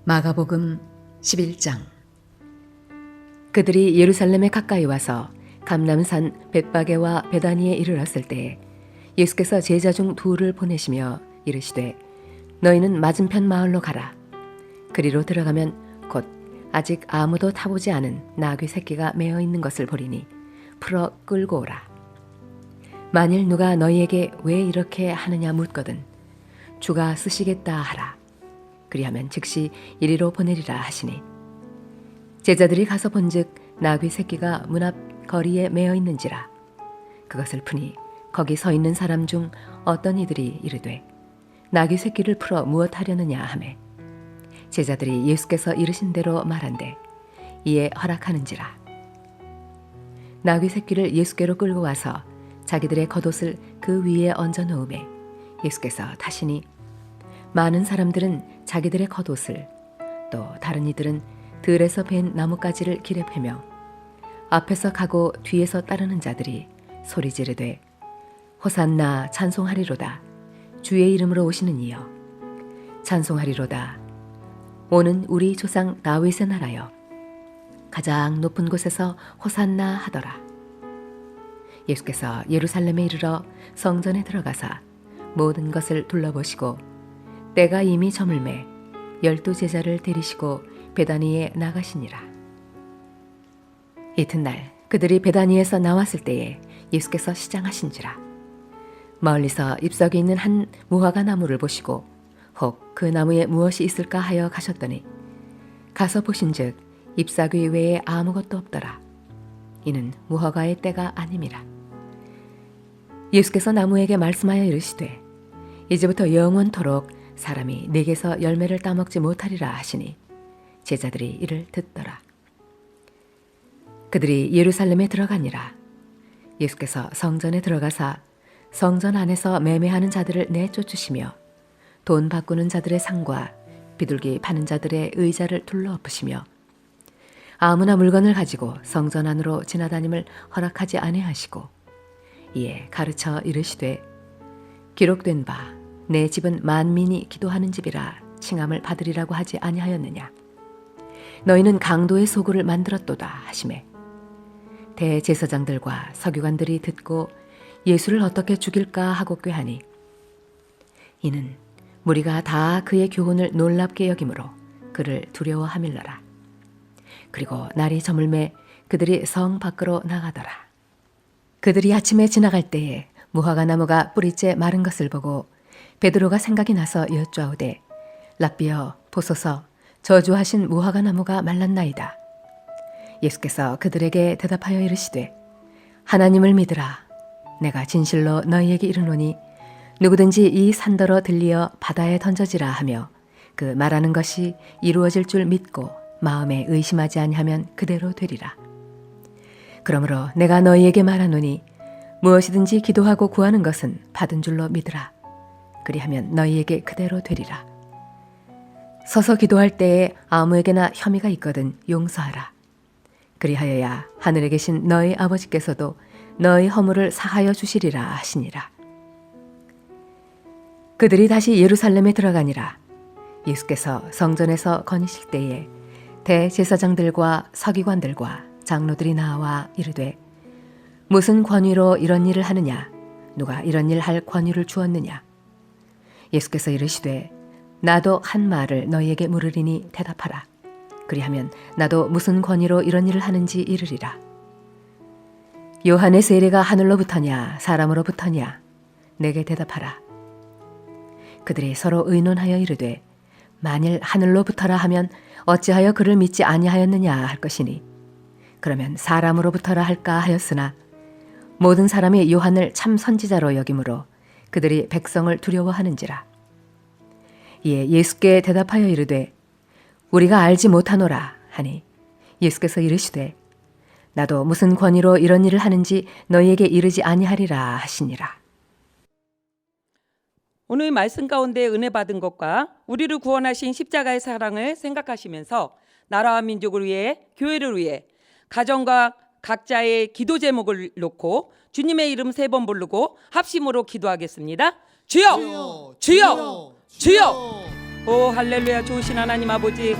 마가복음 11장. 그들이 예루살렘에 가까이 와서 감람산 벳바게와 베다니에 이르렀을 때에 예수께서 제자 중 둘을 보내시며 이르시되 너희는 맞은편 마을로 가라. 그리로 들어가면 곧 아직 아무도 타보지 않은 나귀 새끼가 매어 있는 것을 보리니 풀어 끌고 오라. 만일 누가 너희에게 왜 이렇게 하느냐 묻거든 주가 쓰시겠다 하라. 그리하면 즉시 이리로 보내리라 하시니 제자들이 가서 본즉 나귀 새끼가 문 앞 거리에 매어 있는지라. 그것을 푸니 거기 서 있는 사람 중 어떤 이들이 이르되 나귀 새끼를 풀어 무엇 하려느냐 하매 제자들이 예수께서 이르신 대로 말한대 이에 허락하는지라. 나귀 새끼를 예수께로 끌고 와서 자기들의 겉옷을 그 위에 얹어 놓음에 예수께서 타시니 많은 사람들은 자기들의 겉옷을 또 다른 이들은 들에서 벤 나뭇가지를 길에 패며 앞에서 가고 뒤에서 따르는 자들이 소리 지르되 호산나 찬송하리로다. 주의 이름으로 오시는 이여 찬송하리로다. 오는 우리 조상 다윗의 나라여 가장 높은 곳에서 호산나 하더라. 예수께서 예루살렘에 이르러 성전에 들어가사 모든 것을 둘러보시고 때가 이미 저물매 12 제자를 데리시고 베다니에 나가시니라. 이튿날 그들이 베다니에서 나왔을 때에 예수께서 시장하신지라. 멀리서 잎사귀 있는 한 무화과 나무를 보시고 혹 그 나무에 무엇이 있을까 하여 가셨더니 가서 보신즉 잎사귀 외에 아무것도 없더라. 이는 무화과의 때가 아님이라. 예수께서 나무에게 말씀하여 이르시되 이제부터 영원토록 사람이 내게서 열매를 따먹지 못하리라 하시니 제자들이 이를 듣더라. 그들이 예루살렘에 들어가니라. 예수께서 성전에 들어가사 성전 안에서 매매하는 자들을 내쫓으시며 돈 바꾸는 자들의 상과 비둘기 파는 자들의 의자를 둘러엎으시며 아무나 물건을 가지고 성전 안으로 지나다님을 허락하지 아니하시고 이에 가르쳐 이르시되 기록된 바 내 집은 만민이 기도하는 집이라 칭함을 받으리라고 하지 아니하였느냐. 너희는 강도의 소굴을 만들었도다 하시매 대제사장들과 서기관들이 듣고 예수를 어떻게 죽일까 하고 꾀하니 이는 무리가 다 그의 교훈을 놀랍게 여김으로 그를 두려워하밀러라. 그리고 날이 저물매 그들이 성 밖으로 나가더라. 그들이 아침에 지나갈 때에 무화과 나무가 뿌리째 마른 것을 보고 베드로가 생각이 나서 여쭈아오되 랍비여 보소서 저주하신 무화과 나무가 말랐나이다. 예수께서 그들에게 대답하여 이르시되 하나님을 믿으라. 내가 진실로 너희에게 이르노니 누구든지 이 산더러 들리어 바다에 던져지라 하며 그 말하는 것이 이루어질 줄 믿고 마음에 의심하지 아니하면 그대로 되리라. 그러므로 내가 너희에게 말하노니 무엇이든지 기도하고 구하는 것은 받은 줄로 믿으라. 그리하면 너희에게 그대로 되리라. 서서 기도할 때에 아무에게나 혐의가 있거든 용서하라. 그리하여야 하늘에 계신 너희 아버지께서도 너희 허물을 사하여 주시리라 하시니라. 그들이 다시 예루살렘에 들어가니라. 예수께서 성전에서 거니실 때에 대제사장들과 서기관들과 장로들이 나와 이르되 무슨 권위로 이런 일을 하느냐? 누가 이런 일 할 권위를 주었느냐? 예수께서 이르시되 나도 한 말을 너희에게 물으리니 대답하라. 그리하면 나도 무슨 권위로 이런 일을 하는지 이르리라. 요한의 세례가 하늘로부터냐 사람으로부터냐? 내게 대답하라. 그들이 서로 의논하여 이르되 만일 하늘로부터라 하면 어찌하여 그를 믿지 아니하였느냐 할 것이니 그러면 사람으로부터라 할까 하였으나 모든 사람이 요한을 참 선지자로 여김으로 그들이 백성을 두려워하는지라. 이에 예수께 대답하여 이르되 우리가 알지 못하노라 하니 예수께서 이르시되 나도 무슨 권위로 이런 일을 하는지 너희에게 이르지 아니하리라 하시니라. 오늘 말씀 가운데 은혜 받은 것과 우리를 구원하신 십자가의 사랑을 생각하시면서 나라와 민족을 위해 교회를 위해 가정과 각자의 기도 제목을 놓고 주님의 이름 3번 부르고 합심으로 기도하겠습니다. 주여! 주여! 주여! 오 할렐루야. 좋으신 하나님 아버지,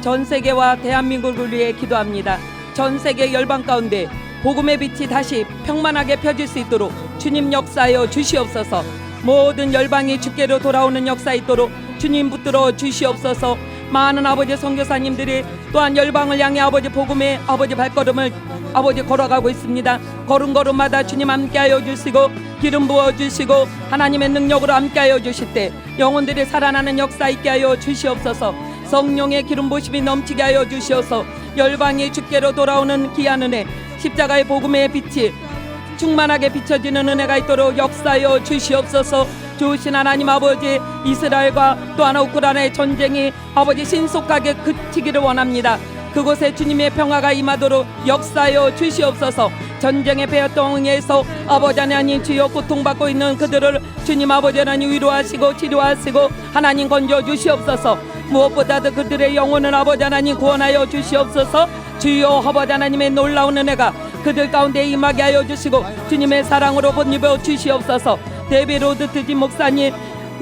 전 세계와 대한민국을 위해 기도합니다. 전 세계 열방 가운데 복음의 빛이 다시 평만하게 펴질 수 있도록 주님 역사하여 주시옵소서. 모든 열방이 주께로 돌아오는 역사 있도록 주님 붙들어 주시옵소서. 많은 아버지 선교사님들이 또한 열방을 향해 아버지 복음의 아버지 발걸음을 아버지 걸어가고 있습니다. 걸음걸음마다 주님 함께하여 주시고 기름 부어주시고 하나님의 능력으로 함께하여 주실 때 영혼들이 살아나는 역사 있게 하여 주시옵소서. 성령의 기름 부으심이 넘치게 하여 주시옵소서. 열방이 주께로 돌아오는 귀한 은혜, 십자가의 복음의 빛이 충만하게 비춰지는 은혜가 있도록 역사하여 주시옵소서. 좋으신 하나님 아버지, 이스라엘과 또한 우크라이나의 전쟁이 아버지 신속하게 그치기를 원합니다. 그곳에 주님의 평화가 임하도록 역사하여 주시옵소서. 전쟁의 배통에서 아버지 하나님 주여 고통받고 있는 그들을 주님 아버지 하나님 위로하시고 치료하시고 하나님 건져 주시옵소서. 무엇보다도 그들의 영혼을 아버지 하나님 구원하여 주시옵소서. 주여 아버지 하나님의 놀라운 은혜가 그들 가운데 임하게 하여 주시고 주님의 사랑으로 번입어 주시옵소서. 데비 로드트지 목사님,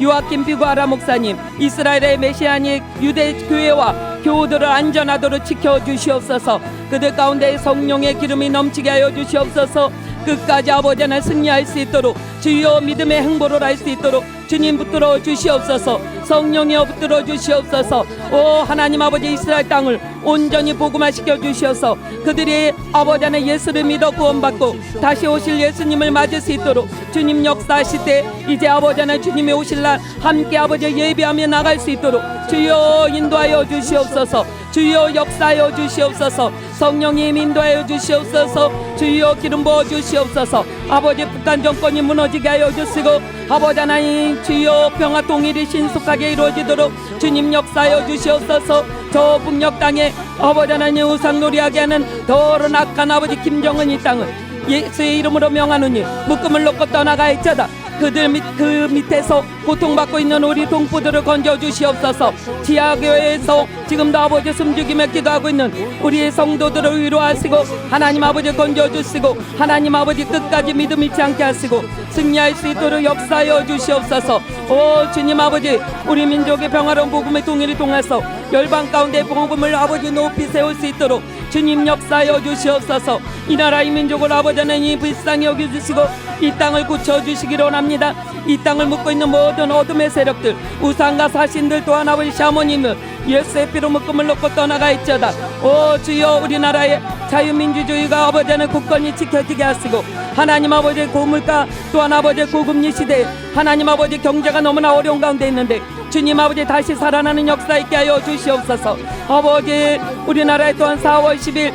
요아킴 비구아라 목사님, 이스라엘의 메시아닉 유대 교회와 교우들을 안전하도록 지켜주시옵소서. 그들 가운데 성령의 기름이 넘치게 하여 주시옵소서. 끝까지 아버지 하나님 승리할 수 있도록 주여 믿음의 행보를 할 수 있도록 주님 붙들어 주시옵소서. 성령이여 붙들어 주시옵소서. 오 하나님 아버지 이스라엘 땅을 온전히 복음화시켜 주시어서 그들이 아버지 안에 예수를 믿어 구원받고 다시 오실 예수님을 맞을 수 있도록 주님 역사하실 때 이제 아버지 안에 주님이 오실 날 함께 아버지 예배하며 나갈 수 있도록 주여 인도하여 주시옵소서. 주여 역사하여 주시옵소서. 성령님 인도하여 주시옵소서. 주여 기름 부어 주시옵소서. 아버지 북한 정권이 무너지게 하여 주시고 아버지 하나님 주여 평화 통일이 신속하게 이루어지도록 주님 역사하여 주시옵소서. 저 북녘 땅에 아버지 하나님 우상놀이하게 하는 더러운 악한 아버지 김정은 이 땅을 예수의 이름으로 명하노니 묶음을 놓고 떠나가있자다. 그 밑에서 고통받고 있는 우리 동포들을 건져 주시옵소서. 지하교회에서 지금도 아버지 숨죽이며 기도하고 있는 우리의 성도들을 위로하시고 하나님 아버지 건져 주시고 하나님 아버지 끝까지 믿음 잃지 않게 하시고 승리할 수 있도록 역사하여 주시옵소서. 오 주님 아버지 우리 민족의 평화로운 복음의 통일을 통해서 열방 가운데 복음을 아버지 높이 세울 수 있도록 주님 역사하여 주시옵소서. 이 나라 이 민족을 아버지 하나님 불쌍히 여겨주시고 이 땅을 고쳐주시기를 원합니다. 이 땅을 묶고 있는 모든 어둠의 세력들 우상과 사신들 또한 아버지 샤머님을 예수의 피로 묶음을 놓고 떠나가있자다. 오 주여 우리나라의 자유민주주의가 아버지 하나님 굳건히 지켜지게 하시고 하나님 아버지 고물가 또한 아버지 고금리 시대에 하나님 아버지 경제가 너무나 어려운 가운데 있는데 주님 아버지 다시 살아나는 역사 있게 하여 주시옵소서. 아버지 우리나라에 또한 4월 10일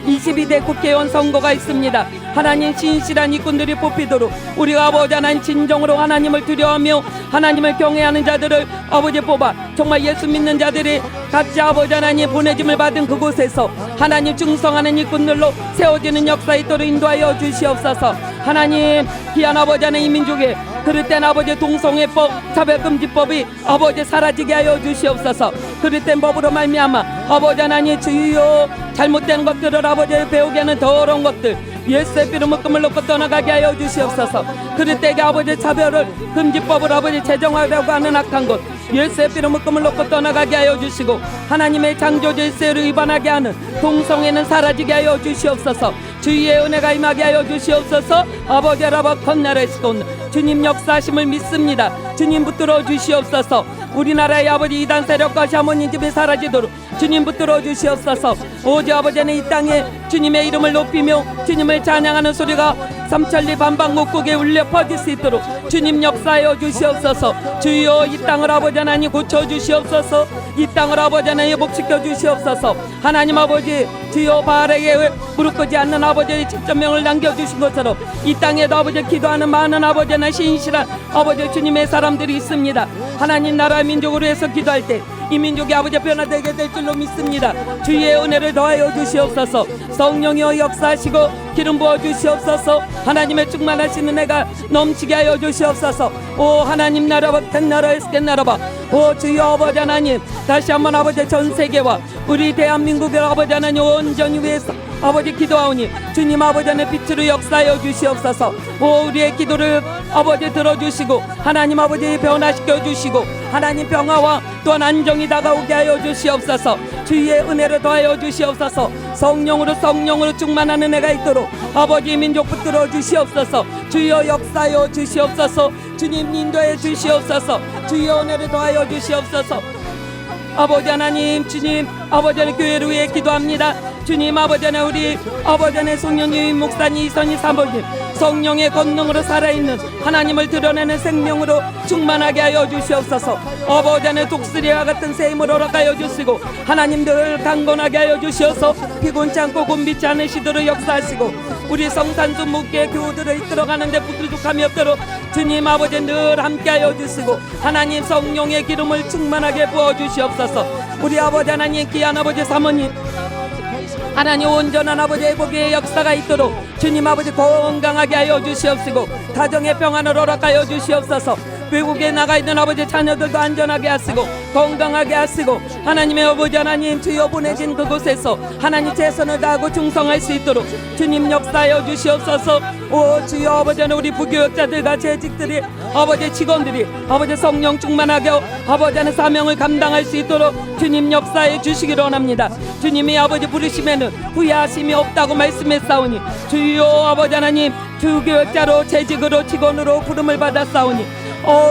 22대 국회의원 선거가 있습니다. 하나님 신실한 이꾼들이 뽑히도록 우리가 아버지 하나님 진정으로 하나님을 두려워하며 하나님을 경외하는 자들을 아버지 뽑아 정말 예수 믿는 자들이 같이 아버지 하나님 보내짐을 받은 그곳에서 하나님 충성하는 이꾼들로 세워지는 역사 있도록 인도하여 주시옵소서. 하나님 귀한 아버지 하나님 이 민족에 그럴 땐 아버지 동성애법 차별금지법이 아버지 사라지게 하여 주시옵소서. 그럴 땐 법으로 말미암아 아버지 하나님 주여 잘못된 것들을 아버지 배우게 하는 더러운 것들 예수의 피로 묶음을 놓고 떠나가게 하여 주시옵소서. 그럴 때에 아버지 차별을 금지법을 아버지 제정하려고 하는 악한 것 예수의 피로 묶음을 놓고 떠나가게 하여 주시고 하나님의 창조 질서를 위반하게 하는 동성애는 사라지게 하여 주시옵소서. 주의 은혜가 임하게 하여 주시옵소서. 아버지 아라바 건나라시돈 주님 역사하심을 믿습니다. 주님 붙들어 주시옵소서. 우리나라의 아버지 이단 세력과 샤머니 집이 사라지도록 주님 붙들어 주시옵소서. 오직 아버지는 이 땅에 주님의 이름을 높이며 주님을 찬양하는 소리가 삼천리 반방목국에 울려 퍼질 수 있도록 주님 역사하여 주시옵소서. 주여 이 땅을 아버지 하나님 고쳐 주시옵소서. 이 땅을 아버지 하나님 회복시켜 주시옵소서. 하나님 아버지 주여 바알에게 무릎 꿇지 않는 아버지의 7,000명을 남겨주신 것처럼 이 땅에도 아버지 기도하는 많은 아버지 하나님 신실한 아버지 주님의 사람들이 있습니다. 하나님 나라 민족으로 해서 기도할 때 이 민족이 아버지 변화되게 될 줄로 믿습니다. 주의 은혜를 더하여 주시옵소서. 성령이여 역사하시고 기름 부어 주시옵소서. 하나님의 충만하신 은혜가 넘치게 하여 주시옵소서. 오 하나님 나라와 텐나라에서 깬나라바 오 주여 아버지 하나님 다시 한번 아버지 전 세계와 우리 대한민국의 아버지 하나님 온전히 위해서 아버지 기도하오니 주님 아버지 안에 빛으로 역사하여 주시옵소서. 오 우리의 기도를 아버지 들어주시고 하나님 아버지 변화시켜 주시고 하나님 평화와 또한 안정이 다가오게 하여 주시옵소서. 주의 은혜를 더하여 주시옵소서. 성령으로 충만한 은혜가 있도록 아버지 민족 붙들어 주시옵소서. 주여 역사하여 주시옵소서. 주님 인도해 주시옵소서. 주의 은혜를 더하여 주시옵소서. 아버지 하나님 주님 아버지 하나님 교회를 위해 기도합니다. 주님 아버지 하나님 우리 아버지 하나님 송영님 목사님 이선희 사모님 성령의 권능으로 살아있는 하나님을 드러내는 생명으로 충만하게 하여 주시옵소서. 아버지 하나님 독수리와 같은 새 힘을 허락하여 주시고 하나님 늘 강건하게 하여 주시어서 피곤치 않고 곤비치 않으시도록 역사하시고 우리 성산수 목회 교우들을 이끌어가는데 부족함이 없도록 주님 아버지 늘 함께하여 주시고 하나님 성령의 기름을 충만하게 부어주시옵소서. 우리 아버지 하나님 귀한 아버지 사모님 하나님 온전한 아버지 회복의 역사가 있도록 주님 아버지 건강하게 하여 주시옵시고 가정의 평안을 허락하여 주시옵소서. 외국에 나가 있는 아버지 자녀들도 안전하게 하시고 건강하게 하시고 하나님의 아버지 하나님 주여 보내신 그곳에서 하나님 최선을 다하고 충성할 수 있도록 주님 역사하여 주시옵소서. 오 주여 아버지 하나님 우리 부교육자들과 재직들이 아버지 직원들이 아버지 성령 충만하게 아버지 하나님 사명을 감당할 수 있도록 주님 역사해 주시기를 원합니다. 주님이 아버지 부르심에는 후회하심이 없다고 말씀했사오니 주여 아버지 하나님 주교육자로 재직으로 직원으로 부름을 받았사오니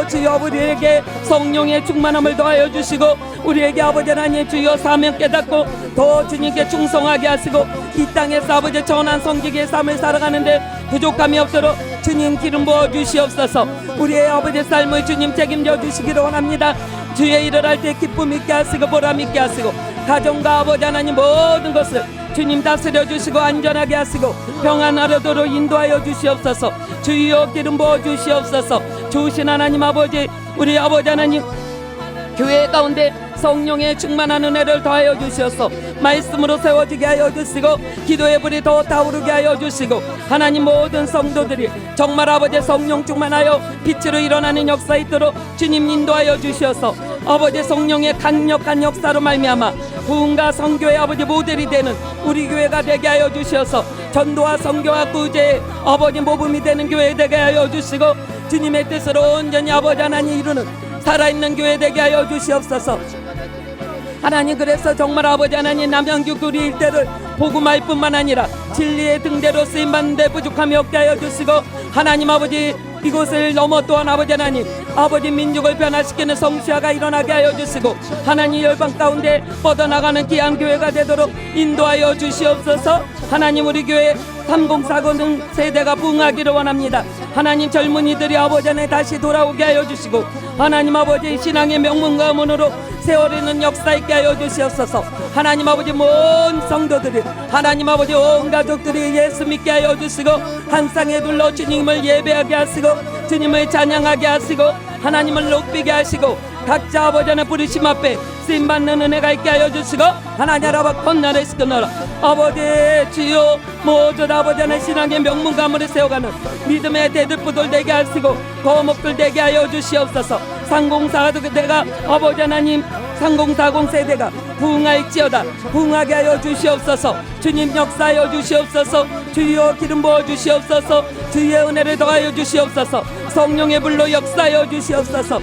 주여 우리에게 성령의 충만함을 더하여 주시고 우리에게 아버지 하나님 주여 사명 깨닫고 더 주님께 충성하게 하시고 이 땅에서 아버지 전한 성기의 삶을 살아가는데 부족함이 없도록 주님 기름 부어 주시옵소서. 우리의 아버지 삶을 주님 책임져 주시기를 원합니다. 주의 일을 할 때 기쁨 있게 하시고 보람 있게 하시고 가정과 아버지 하나님 모든 것을 주님 다스려 주시고 안전하게 하시고 평안하도록 인도하여 주시옵소서. 주여 기름 부어 주시옵소서. 좋으신 하나님 아버지, 우리 아버지 하나님 교회 가운데 성령의 충만한 은혜를 더하여 주셔서 말씀으로 세워지게 하여 주시고 기도의 불이 더 타오르게 하여 주시고 하나님 모든 성도들이 정말 아버지 성령 충만하여 빛으로 일어나는 역사 있도록 주님 인도하여 주셔서 아버지 성령의 강력한 역사로 말미암아 부흥과 선교의 아버지 모델이 되는 우리 교회가 되게 하여 주셔서 전도와 선교와 구제의 아버지 모범이 되는 교회 되게 하여 주시고 주님의 뜻으로 온전히 아버지 하나님 이루는 살아있는 교회 되게 하여 주시옵소서. 하나님, 그래서 정말 아버지 하나님 남양주 교리 일대를 복음할 뿐만 아니라 진리의 등대로 쓰임받는데 부족함이 없게 하여 주시고 하나님 아버지 이곳을 넘어 또한 아버지 하나님 아버지 민족을 변화시키는 성수화가 일어나게 하여 주시고 하나님 열방 가운데 뻗어나가는 귀한 교회가 되도록 인도하여 주시옵소서. 하나님 우리 교회 3040 세대가 부흥하기를 원합니다. 하나님 젊은이들이 아버지 안에 다시 돌아오게 하여 주시고 하나님 아버지 신앙의 명문과 문으로 세월이는 역사 있게 하여 주시옵소서. 하나님 아버지 온 성도들이 하나님 아버지 온 가족들이 예수 믿게 하여 주시고 한 쌍에 둘러 주님을 예배하게 하시고 주님을 찬양하게 하시고 하나님을 높이게 하시고 각자 아버지 안에 부르심 앞에 쓰임받는 은혜가 있게 하여 주시고 하나님 아버지 건너를 시켜넣어라. 아버지 주여 모든 아버지 안에 신앙의 명문가문을 세워가는 믿음의 대들보들 되게 하시고 거목들 되게 하여 주시옵소서. 3040 세대가 아버지 하나님 3040 세대가 부흥할지어다 부흥하게 하여 주시옵소서. 주님 역사하여 주시옵소서. 주여 기름 부어 주시옵소서. 주의 은혜를 더하여 주시옵소서. 성령의 불로 역사하여 주시옵소서.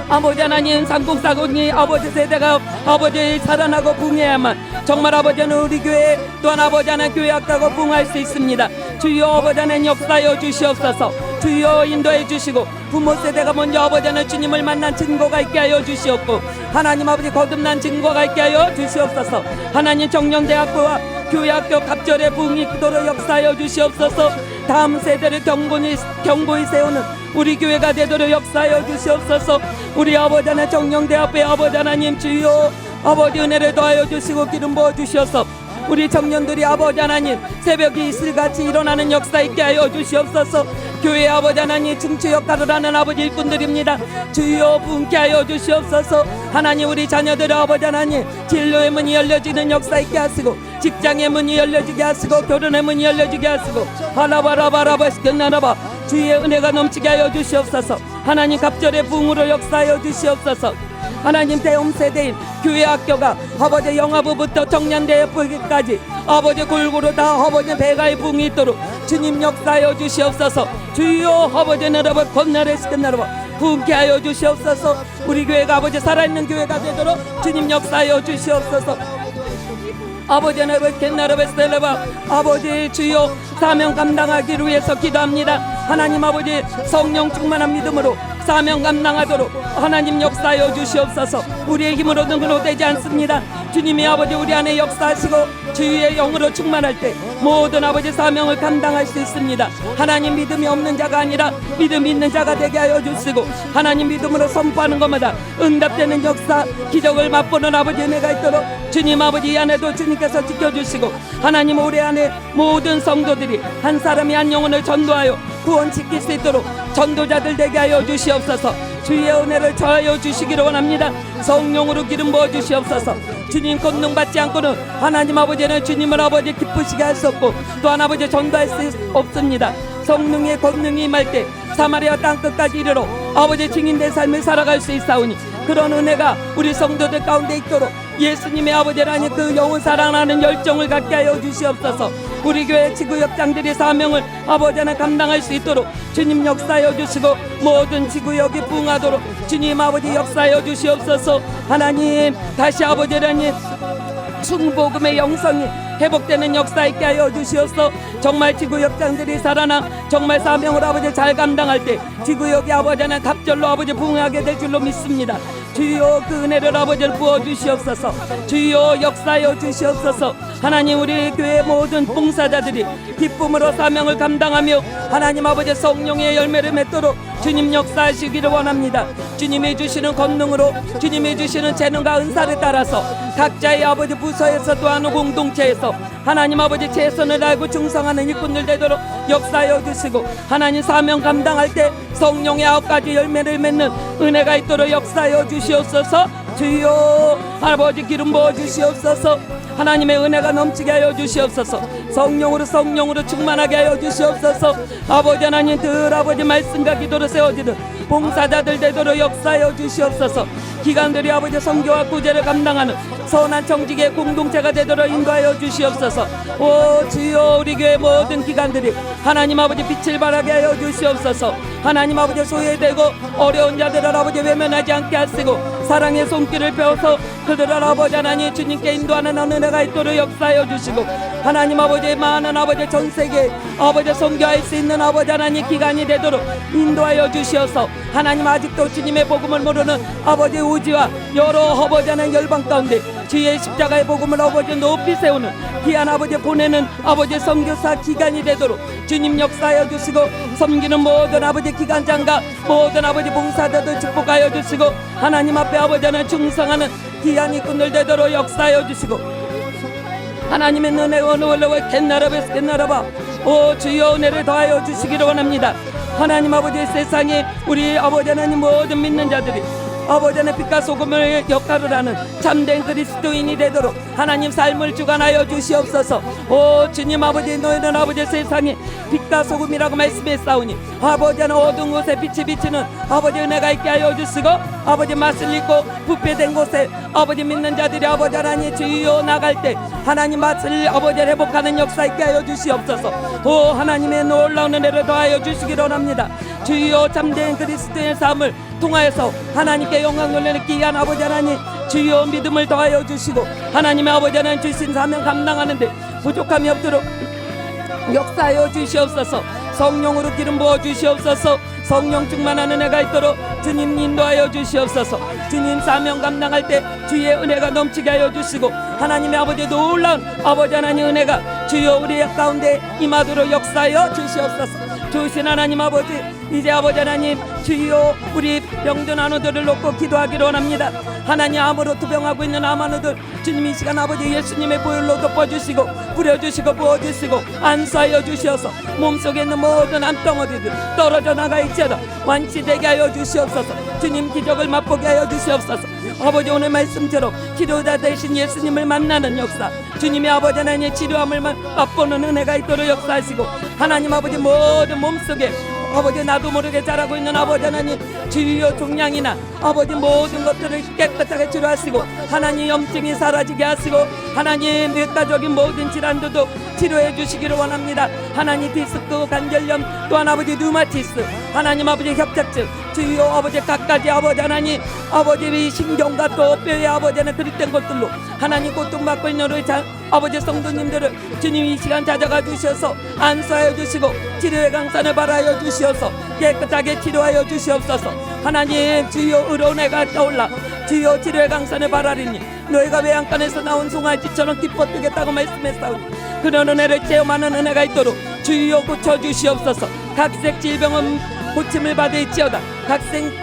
아버지 하나님 3040이 아버지 세대가 아버지 살아나고 부흥해야만 정말 아버지는 우리 교회 또한 아버지 하나님 교회 학다고 부흥할 수 있습니다. 주여 아버지 하나님 역사하여 주시옵소서. 주여 인도해 주시고 부모 세대가 먼저 아버지 하나님 주님을 만난 증거가 있게 하여 주시옵고 하나님 아버지 거듭난 증거가 있게 하여 주시옵소서. 하나님 청년대학교와 교회학교 갑절의 부흥이 있도록 역사하여 주시옵소서. 다음 세대를 경고히 세우는 우리 교회가 되도록 역사하여 주시옵소서. 우리 아버지 하나님 정령대 앞에 아버지 하나님 주여 아버지 은혜를 더하여 주시고 기름 부어 주셔서 우리 청년들이 아버지 하나님 새벽이 이슬같이 일어나는 역사 있게 하여 주시옵소서. 교회 아버지 하나님 중추 역할을 하는 아버지 일꾼들입니다. 주여 부흥케 하여 주시옵소서. 하나님 우리 자녀들 아버지 하나님 진로의 문이 열려지는 역사 있게 하시고 직장의 문이 열려지게 하시고 결혼의 문이 열려지게 하시고 하라바라바라바시켰나라바 주의 은혜가 넘치게 하여 주시옵소서. 하나님 갑절의 부흥으로 역사하여 주시옵소서. 하나님 대음 세대인 교회 학교가 아버지 영화부부터 청년대회까지 아버지 골고루 다 아버지 배가의 부흥이 있도록 주님 역사하여 주시옵소서. 주여 아버지 나라바 건너를 시켰나라바 부흥케 하여 주시옵소서. 우리 교회가 아버지 살아있는 교회가 되도록 주님 역사하여 주시옵소서. 아버지 하나님 겟나라베스텔레바 아버지 주여 사명 감당하기를 위해서 기도합니다. 하나님 아버지 성령 충만한 믿음으로 사명 감당하도록 하나님 역사하여 주시옵소서. 우리의 힘으로는 그로 되지 않습니다. 주님이 아버지 우리 안에 역사하시고 주의 영으로 충만할 때 모든 아버지 사명을 감당할 수 있습니다. 하나님 믿음이 없는 자가 아니라 믿음 있는 자가 되게 하여 주시고 하나님 믿음으로 선포하는 것마다 응답되는 역사 기적을 맛보는 아버지 은혜가 있도록 주님 아버지 이 안에도 주님께서 지켜주시고 하나님 올해 안에 모든 성도들이 한 사람이 한 영혼을 전도하여 구원시킬 수 있도록 전도자들 되게 하여 주시옵소서. 주의 은혜를 더하여 주시기를 원합니다. 성령으로 기름 부어 주시옵소서. 주님 권능 받지 않고는 하나님 아버지는 주님을 아버지 기쁘시게 할 수 없고 또한 아버지 전도할 수 없습니다. 성령의 권능이 임할 때 사마리아 땅끝까지 이르러 아버지 증인된 삶을 살아갈 수 있사오니 그런 은혜가 우리 성도들 가운데 있도록 예수님의 아버지라니 그 영혼 사랑하는 열정을 갖게 하여 주시옵소서. 우리 교회 지구역장들이 사명을 아버지 하나 감당할 수 있도록 주님 역사하여 주시고 모든 지구역이 부흥하도록 주님 아버지 역사하여 주시옵소서. 하나님 다시 아버지라니 충복음의 영성이 회복되는 역사 있게 하여 주시옵소서. 정말 지구 역장들이 살아나 정말 사명을 아버지 잘 감당할 때 지구역이 아버지는 갑절로 아버지 부응하게 될 줄로 믿습니다. 주여 그 은혜를 아버지를 부어주시옵소서. 주여 역사하여 주시옵소서. 하나님 우리 교회 모든 봉사자들이 기쁨으로 사명을 감당하며 하나님 아버지 성령의 열매를 맺도록 주님 역사하시기를 원합니다. 주님이 주시는 권능으로 주님이 주시는 재능과 은사를 따라서 각자의 아버지 부서에서 또한 공동체에서 하나님 아버지 최선을 다하고 충성하는 일꾼들 되도록 역사하여 주시고 하나님 사명 감당할 때 성령의 9가지 열매를 맺는 은혜가 있도록 역사하여 주시옵소서. 주여 아버지 기름 부어 주시옵소서. 하나님의 은혜가 넘치게 하여 주시옵소서. 성령으로 충만하게 하여 주시옵소서. 아버지 하나님 늘 아버지 말씀과 기도로 세워지는 봉사자들 되도록 역사하여 주시옵소서. 기관들이 아버지 선교와 구제를 감당하는 선한 정직의 공동체가 되도록 인도하여 주시옵소서. 오 주여 우리 교회 모든 기관들이 하나님 아버지 빛을 발하게 하여 주시옵소서. 하나님 아버지 소외되고 어려운 자들을 아버지 외면하지 않게 하시고 사랑의 손길을 펴서 그들을 아버지 하나님 주님께 인도하는 은혜가 있도록 역사하여 주시고 하나님 아버지 많은 아버지 전 세계에 아버지 선교할 수 있는 아버지 하나님 기간이 되도록 인도하여 주시어서 하나님 아직도 주님의 복음을 모르는 아버지 우지와 여러 아버지 하나님 열방 가운데 주의 십자가의 복음을 아버지 높이 세우는 귀한 아버지 보내는 아버지 선교사 기간이 되도록 주님 역사하여 주시고 섬기는 모든 아버지 기관장과 모든 아버지 봉사자들 축복하여 주시고 하나님 앞에 아버지 하나님 충성하는 귀한 일꾼들 되도록 역사하여 주시고 하나님의 은혜가 어느 원래와 겟나라바 오 주여 은혜를 더하여 주시기를 원합니다. 하나님 아버지 세상에 우리 아버지 하나님 모든 믿는 자들이 아버지 하나님 빛과 소금을 역할을 하는 참된 그리스도인이 되도록 하나님 삶을 주관하여 주시옵소서. 오 주님 아버지 너희는 아버지 세상에 빛과 소금이라고 말씀했사오니 아버지 하나님 어두운 곳에 빛이 비치는 아버지 은혜가 있게 하여 주시고 아버지 맛을 잃고 부패된 곳에 아버지 믿는 자들이 아버지 하나님 주여 나갈 때 하나님 맛을 아버지 회복하는 역사 있게 하여 주시옵소서. 오 하나님의 놀라운 은혜를 더하여 주시기를 원합니다. 주여 참된 그리스도의 삶을 통하여서 하나님께 영광 돌리는 귀한 아버지 하나님 주여 믿음을 더하여 주시고 하나님의 아버지 하나님 주신 사명 감당하는데 부족함이 없도록 역사하여 주시옵소서. 성령으로 기름 부어 주시옵소서. 성령 충만한 은혜가 있도록 주님 인도하여 주시옵소서. 주님 사명 감당할 때 주의 은혜가 넘치게 하여 주시고 하나님의 아버지 놀라운 아버지 하나님 은혜가 주여 우리 가운데 임하도록 역사하여 주시옵소서. 주신 하나님 아버지 이제 아버지 하나님 주여 우리 병든 환우들을 놓고 기도하기를 원합니다. 하나님 암으로 투병하고 있는 암 환우들 주님 이 시간 아버지 예수님의 보혈로 덮어주시고 뿌려주시고 부어주시고 안수하여 주시어서 몸속에 있는 모든 암덩어리들 떨어져 나가 있지어다 완치되게 하여 주시옵소서. 주님 기적을 맛보게 하여 주시옵소서. 아버지 오늘 말씀처럼 치료자 대신 예수님을 만나는 역사 주님의 아버지 하나님의 치료함을 맛보는 은혜가 있도록 역사하시고 하나님 아버지 모든 몸속에 아버지 나도 모르게 자라고 있는 아버지 하나님 주여 종양이나 아버지 모든 것들을 깨끗하게 치료하시고 하나님 염증이 사라지게 하시고 하나님 뇌과적인 모든 질환들도 치료해 주시기를 원합니다. 하나님 디스크 관절염 또한 아버지 류마티스 하나님 아버지 협착증 주여 아버지 각가지 아버지 하나님 아버지 신경과 또 뼈의 아버지 하나님 그릇된 것들로 하나님 고통받고 있는 우리 아버지 성도님들을 주님 이 시간 찾아가 주셔서 안수하여 주시고 치료의 강산을 발하여 주시어서 깨끗하게 치료하여 주시옵소서. 하나님 주여 의로운 애가 떠올라 주여 치료의 강산을 발하리니 너희가 외양간에서 나온 송아지처럼 기뻐 뜨겠다고 말씀했사오니 그런 은혜를 체험하는 은혜가 있도록 주여 고쳐주시옵소서. 각색 질병은 고침을 받을지어다 각색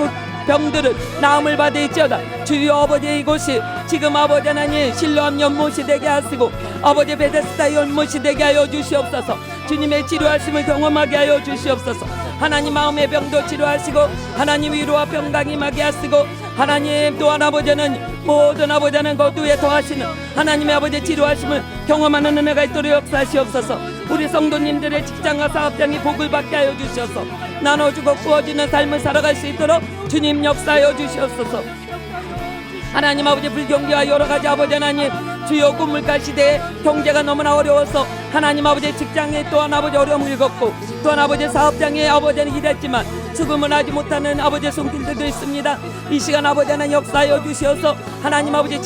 병들은 나음을 받을지어다. 주여 아버지 이곳이 지금 아버지 하나님 실로암 연못이 되게 하시고 아버지 베데스다 연못이 되게 하여 주시옵소서. 주님의 치료하심을 경험하게 하여 주시옵소서. 하나님 마음의 병도 치료하시고 하나님 위로와 평강이 임하게 하시고 하나님 또한 아버지는 모든 아버지 하나님 거두에 더하시는 하나님의 아버지 치료하심을 경험하는 은혜가 있도록 역사하시옵소서. 우리 성도님들의 직장과 사업장이 복을 받게 하여 주시옵소서. 나눠주고 구워지는 삶을 살아갈 수 있도록 주님 역사하여 주시옵소서. 하나님 아버지 불경기와 여러가지 아버지 하나님 주여 꿈물가 시대에 경제가 너무나 어려워서 하나님 아버지 직장에 또한 아버지 어려움을 겪고 또한 아버지 사업장에 아버지는 일했지만 수금을 하지 못하는 아버지의 손길들도 있습니다. 이 시간 아버지 하나님 역사하여 주시어서 하나님 아버지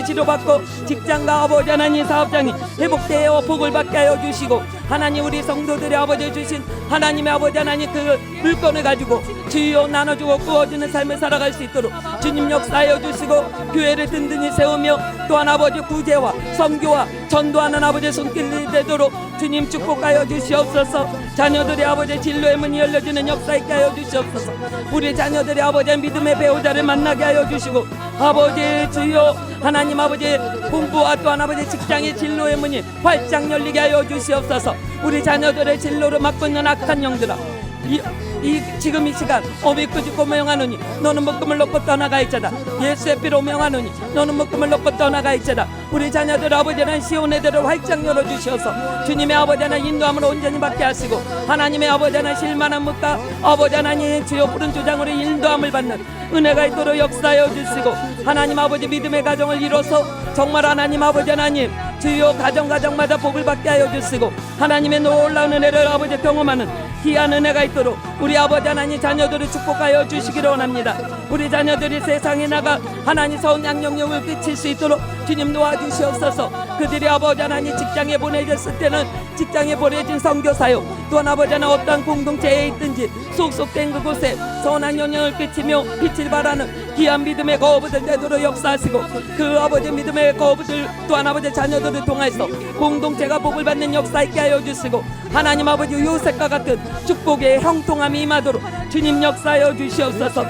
치료받고 직장과 아버지 하나님 사업장이 회복되어 복을 받게 하여 주시고 하나님 우리 성도들의 아버지 주신 하나님의 아버지 하나님 그 물건을 가지고 주여 나눠주고 구워주는 삶을 살아갈 수 있도록 주님 역사하여 주시고 교회를 든든히 세우며 또한 아버지 구제와 선교와 전도하는 아버지의 손길이 되도록 주님 축복하여 주시옵소서. 자녀들의 아버지 진로의 문이 열려지는 역사 있게 하여 주시옵소서. 우리 자녀들의 아버지 믿음의 배우자를 만나게 하여 주시고 아버지 주여 하나님 아버지 공부와 또한 아버지 직장의 진로의 문이 활짝 열리게 하여 주시옵소서. 우리 자녀들의 진로를 막고 있는 악한 영들아 지금 이 시간 어미고 죽고 명하노니 너는 묶음을 놓고 떠나가있자다. 예수의 피로 명하노니 너는 묶음을 놓고 떠나가있자다. 우리 자녀들 아버지는 시온의 대를 활짝 열어주셔서 주님의 아버지 하나님 인도함을 온전히 받게 하시고 하나님의 아버지 하나님 실만한 묵과 아버지 하나님 주여 푸른 주장으로 인도함을 받는 은혜가 있도록 역사하여 주시고 하나님 아버지 믿음의 가정을 이뤄서 정말 하나님 아버지 하나님 주여 가정마다 복을 받게 하여 주시고 하나님의 놀라운 은혜를 아버지 경험하는 귀한 은혜가 있도록 우리 아버지 하나님 자녀들을 축복하여 주시기를 원합니다. 우리 자녀들이 세상에 나가 하나님 서운 양육을 끼칠 수 있도록 주님 도와주시옵소서. 그들이 아버지 하나님 직장에 보내졌을 때는 직장에 보내진 선교사요 또한 아버지 하나님 어떠한 공동체에 있든지 속속된 그곳에 선한 영향을 끼치며 빛을 발하는 귀한 믿음의 거부들 되도록 역사하시고 그 아버지 믿음의 거부들 또한 아버지 자녀들을 통해서 공동체가 복을 받는 역사 있게 하여 주시고 하나님 아버지 요셉과 같은 축복의 형통함이 임하도록 주님 역사하여 주시옵소서.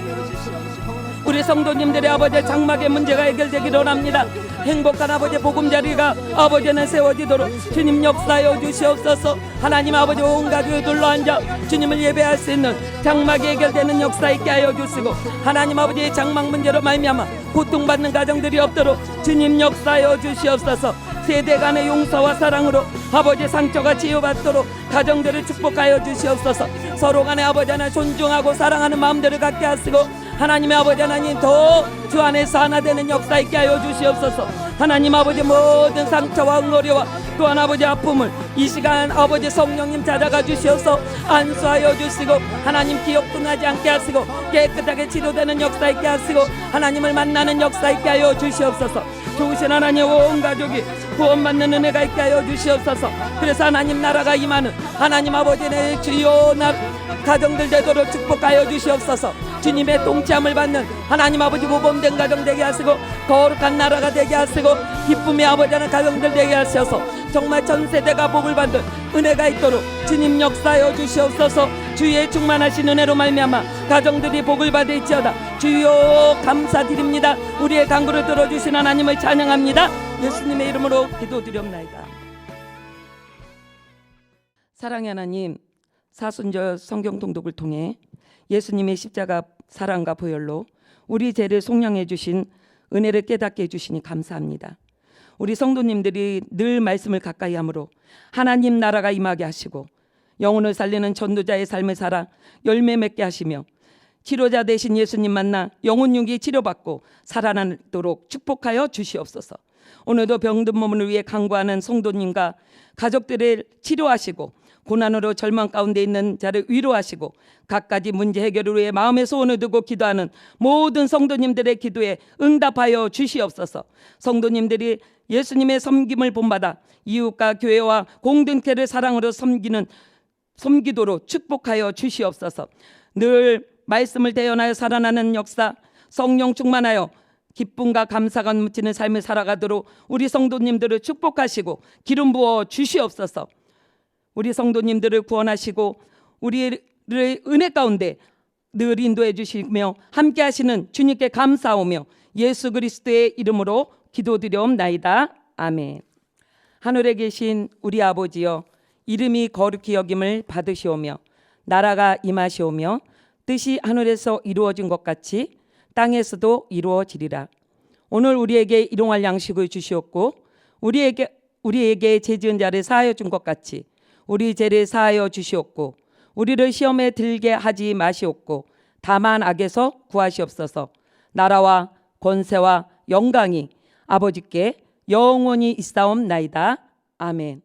우리 성도님들의 아버지 장막의 문제가 해결되기를 원합니다. 행복한 아버지 보금자리가 아버지는 세워지도록 주님 역사하여 주시옵소서. 하나님 아버지 온 가족이 둘러앉아 주님을 예배할 수 있는 장막이 해결되는 역사 있게 하여 주시고 하나님 아버지의 장막 문제로 말미암아 고통받는 가정들이 없도록 주님 역사하여 주시옵소서. 세대 간의 용서와 사랑으로 아버지 상처가 치유받도록 가정들을 축복하여 주시옵소서. 서로 간에 아버지 하나 존중하고 사랑하는 마음들을 갖게 하시고 하나님의 아버지 하나님 더 주 안에서 하나 되는 역사 있게 하여 주시옵소서. 하나님 아버지 모든 상처와 응어리와 또한 아버지 아픔을 이 시간 아버지 성령님 찾아가 주시어서 안수하여 주시고 하나님 기억도 나지 않게 하시고 깨끗하게 치료되는 역사 있게 하시고 하나님을 만나는 역사 있게 하여 주시옵소서. 좋으신 하나님 온 가족이 구원받는 은혜가 있게 하여 주시옵소서. 그래서 하나님 나라가 임하는 하나님 아버지의 주요 가정들 되도록 축복하여 주시옵소서. 주님의 통치함을 받는 하나님 아버지 모범된 가정 되게 하시고 거룩한 나라가 되게 하시고 기쁨의 아버지 하는 가정들 되게 하셔서 정말 전 세대가 복을 받는 은혜가 있도록 주님 역사하여 주시옵소서. 주의 충만하신 은혜로 말미암아 가정들이 복을 받을지어다. 주여 감사드립니다. 우리의 간구를 들어주신 하나님을 찬양합니다. 예수님의 이름으로 기도드렸나이다. 사랑의 하나님, 사순절 성경 통독을 통해 예수님의 십자가 사랑과 보혈로 우리 죄를 속량해 주신 은혜를 깨닫게 해주시니 감사합니다. 우리 성도님들이 늘 말씀을 가까이 함으로 하나님 나라가 임하게 하시고 영혼을 살리는 전도자의 삶을 살아 열매 맺게 하시며 치료자 되신 예수님 만나 영혼 육이 치료받고 살아나도록 축복하여 주시옵소서. 오늘도 병든 몸을 위해 간구하는 성도님과 가족들을 치료하시고 고난으로 절망 가운데 있는 자를 위로하시고 갖가지 문제 해결을 위해 마음의 소원을 두고 기도하는 모든 성도님들의 기도에 응답하여 주시옵소서. 성도님들이 예수님의 섬김을 본받아 이웃과 교회와 공동체를 사랑으로 섬기도록 축복하여 주시옵소서. 늘 말씀을 대연하여 살아나는 역사, 성령 충만하여 기쁨과 감사가 넘치는 삶을 살아가도록 우리 성도님들을 축복하시고 기름 부어 주시옵소서. 우리 성도님들을 구원하시고 우리를 은혜 가운데 늘 인도해 주시며 함께 하시는 주님께 감사하오며 예수 그리스도의 이름으로 기도드려옵나이다. 아멘. 하늘에 계신 우리 아버지여, 이름이 거룩히 여김을 받으시오며 나라가 임하시오며 뜻이 하늘에서 이루어진 것 같이 땅에서도 이루어지리라. 오늘 우리에게 일용할 양식을 주시옵고 우리에게 죄 지은 자를 사하여 준 것 같이 우리 죄를 사하여 주시옵고 우리를 시험에 들게 하지 마시옵고 다만 악에서 구하시옵소서. 나라와 권세와 영광이 아버지께 영원히 있사옵나이다. 아멘.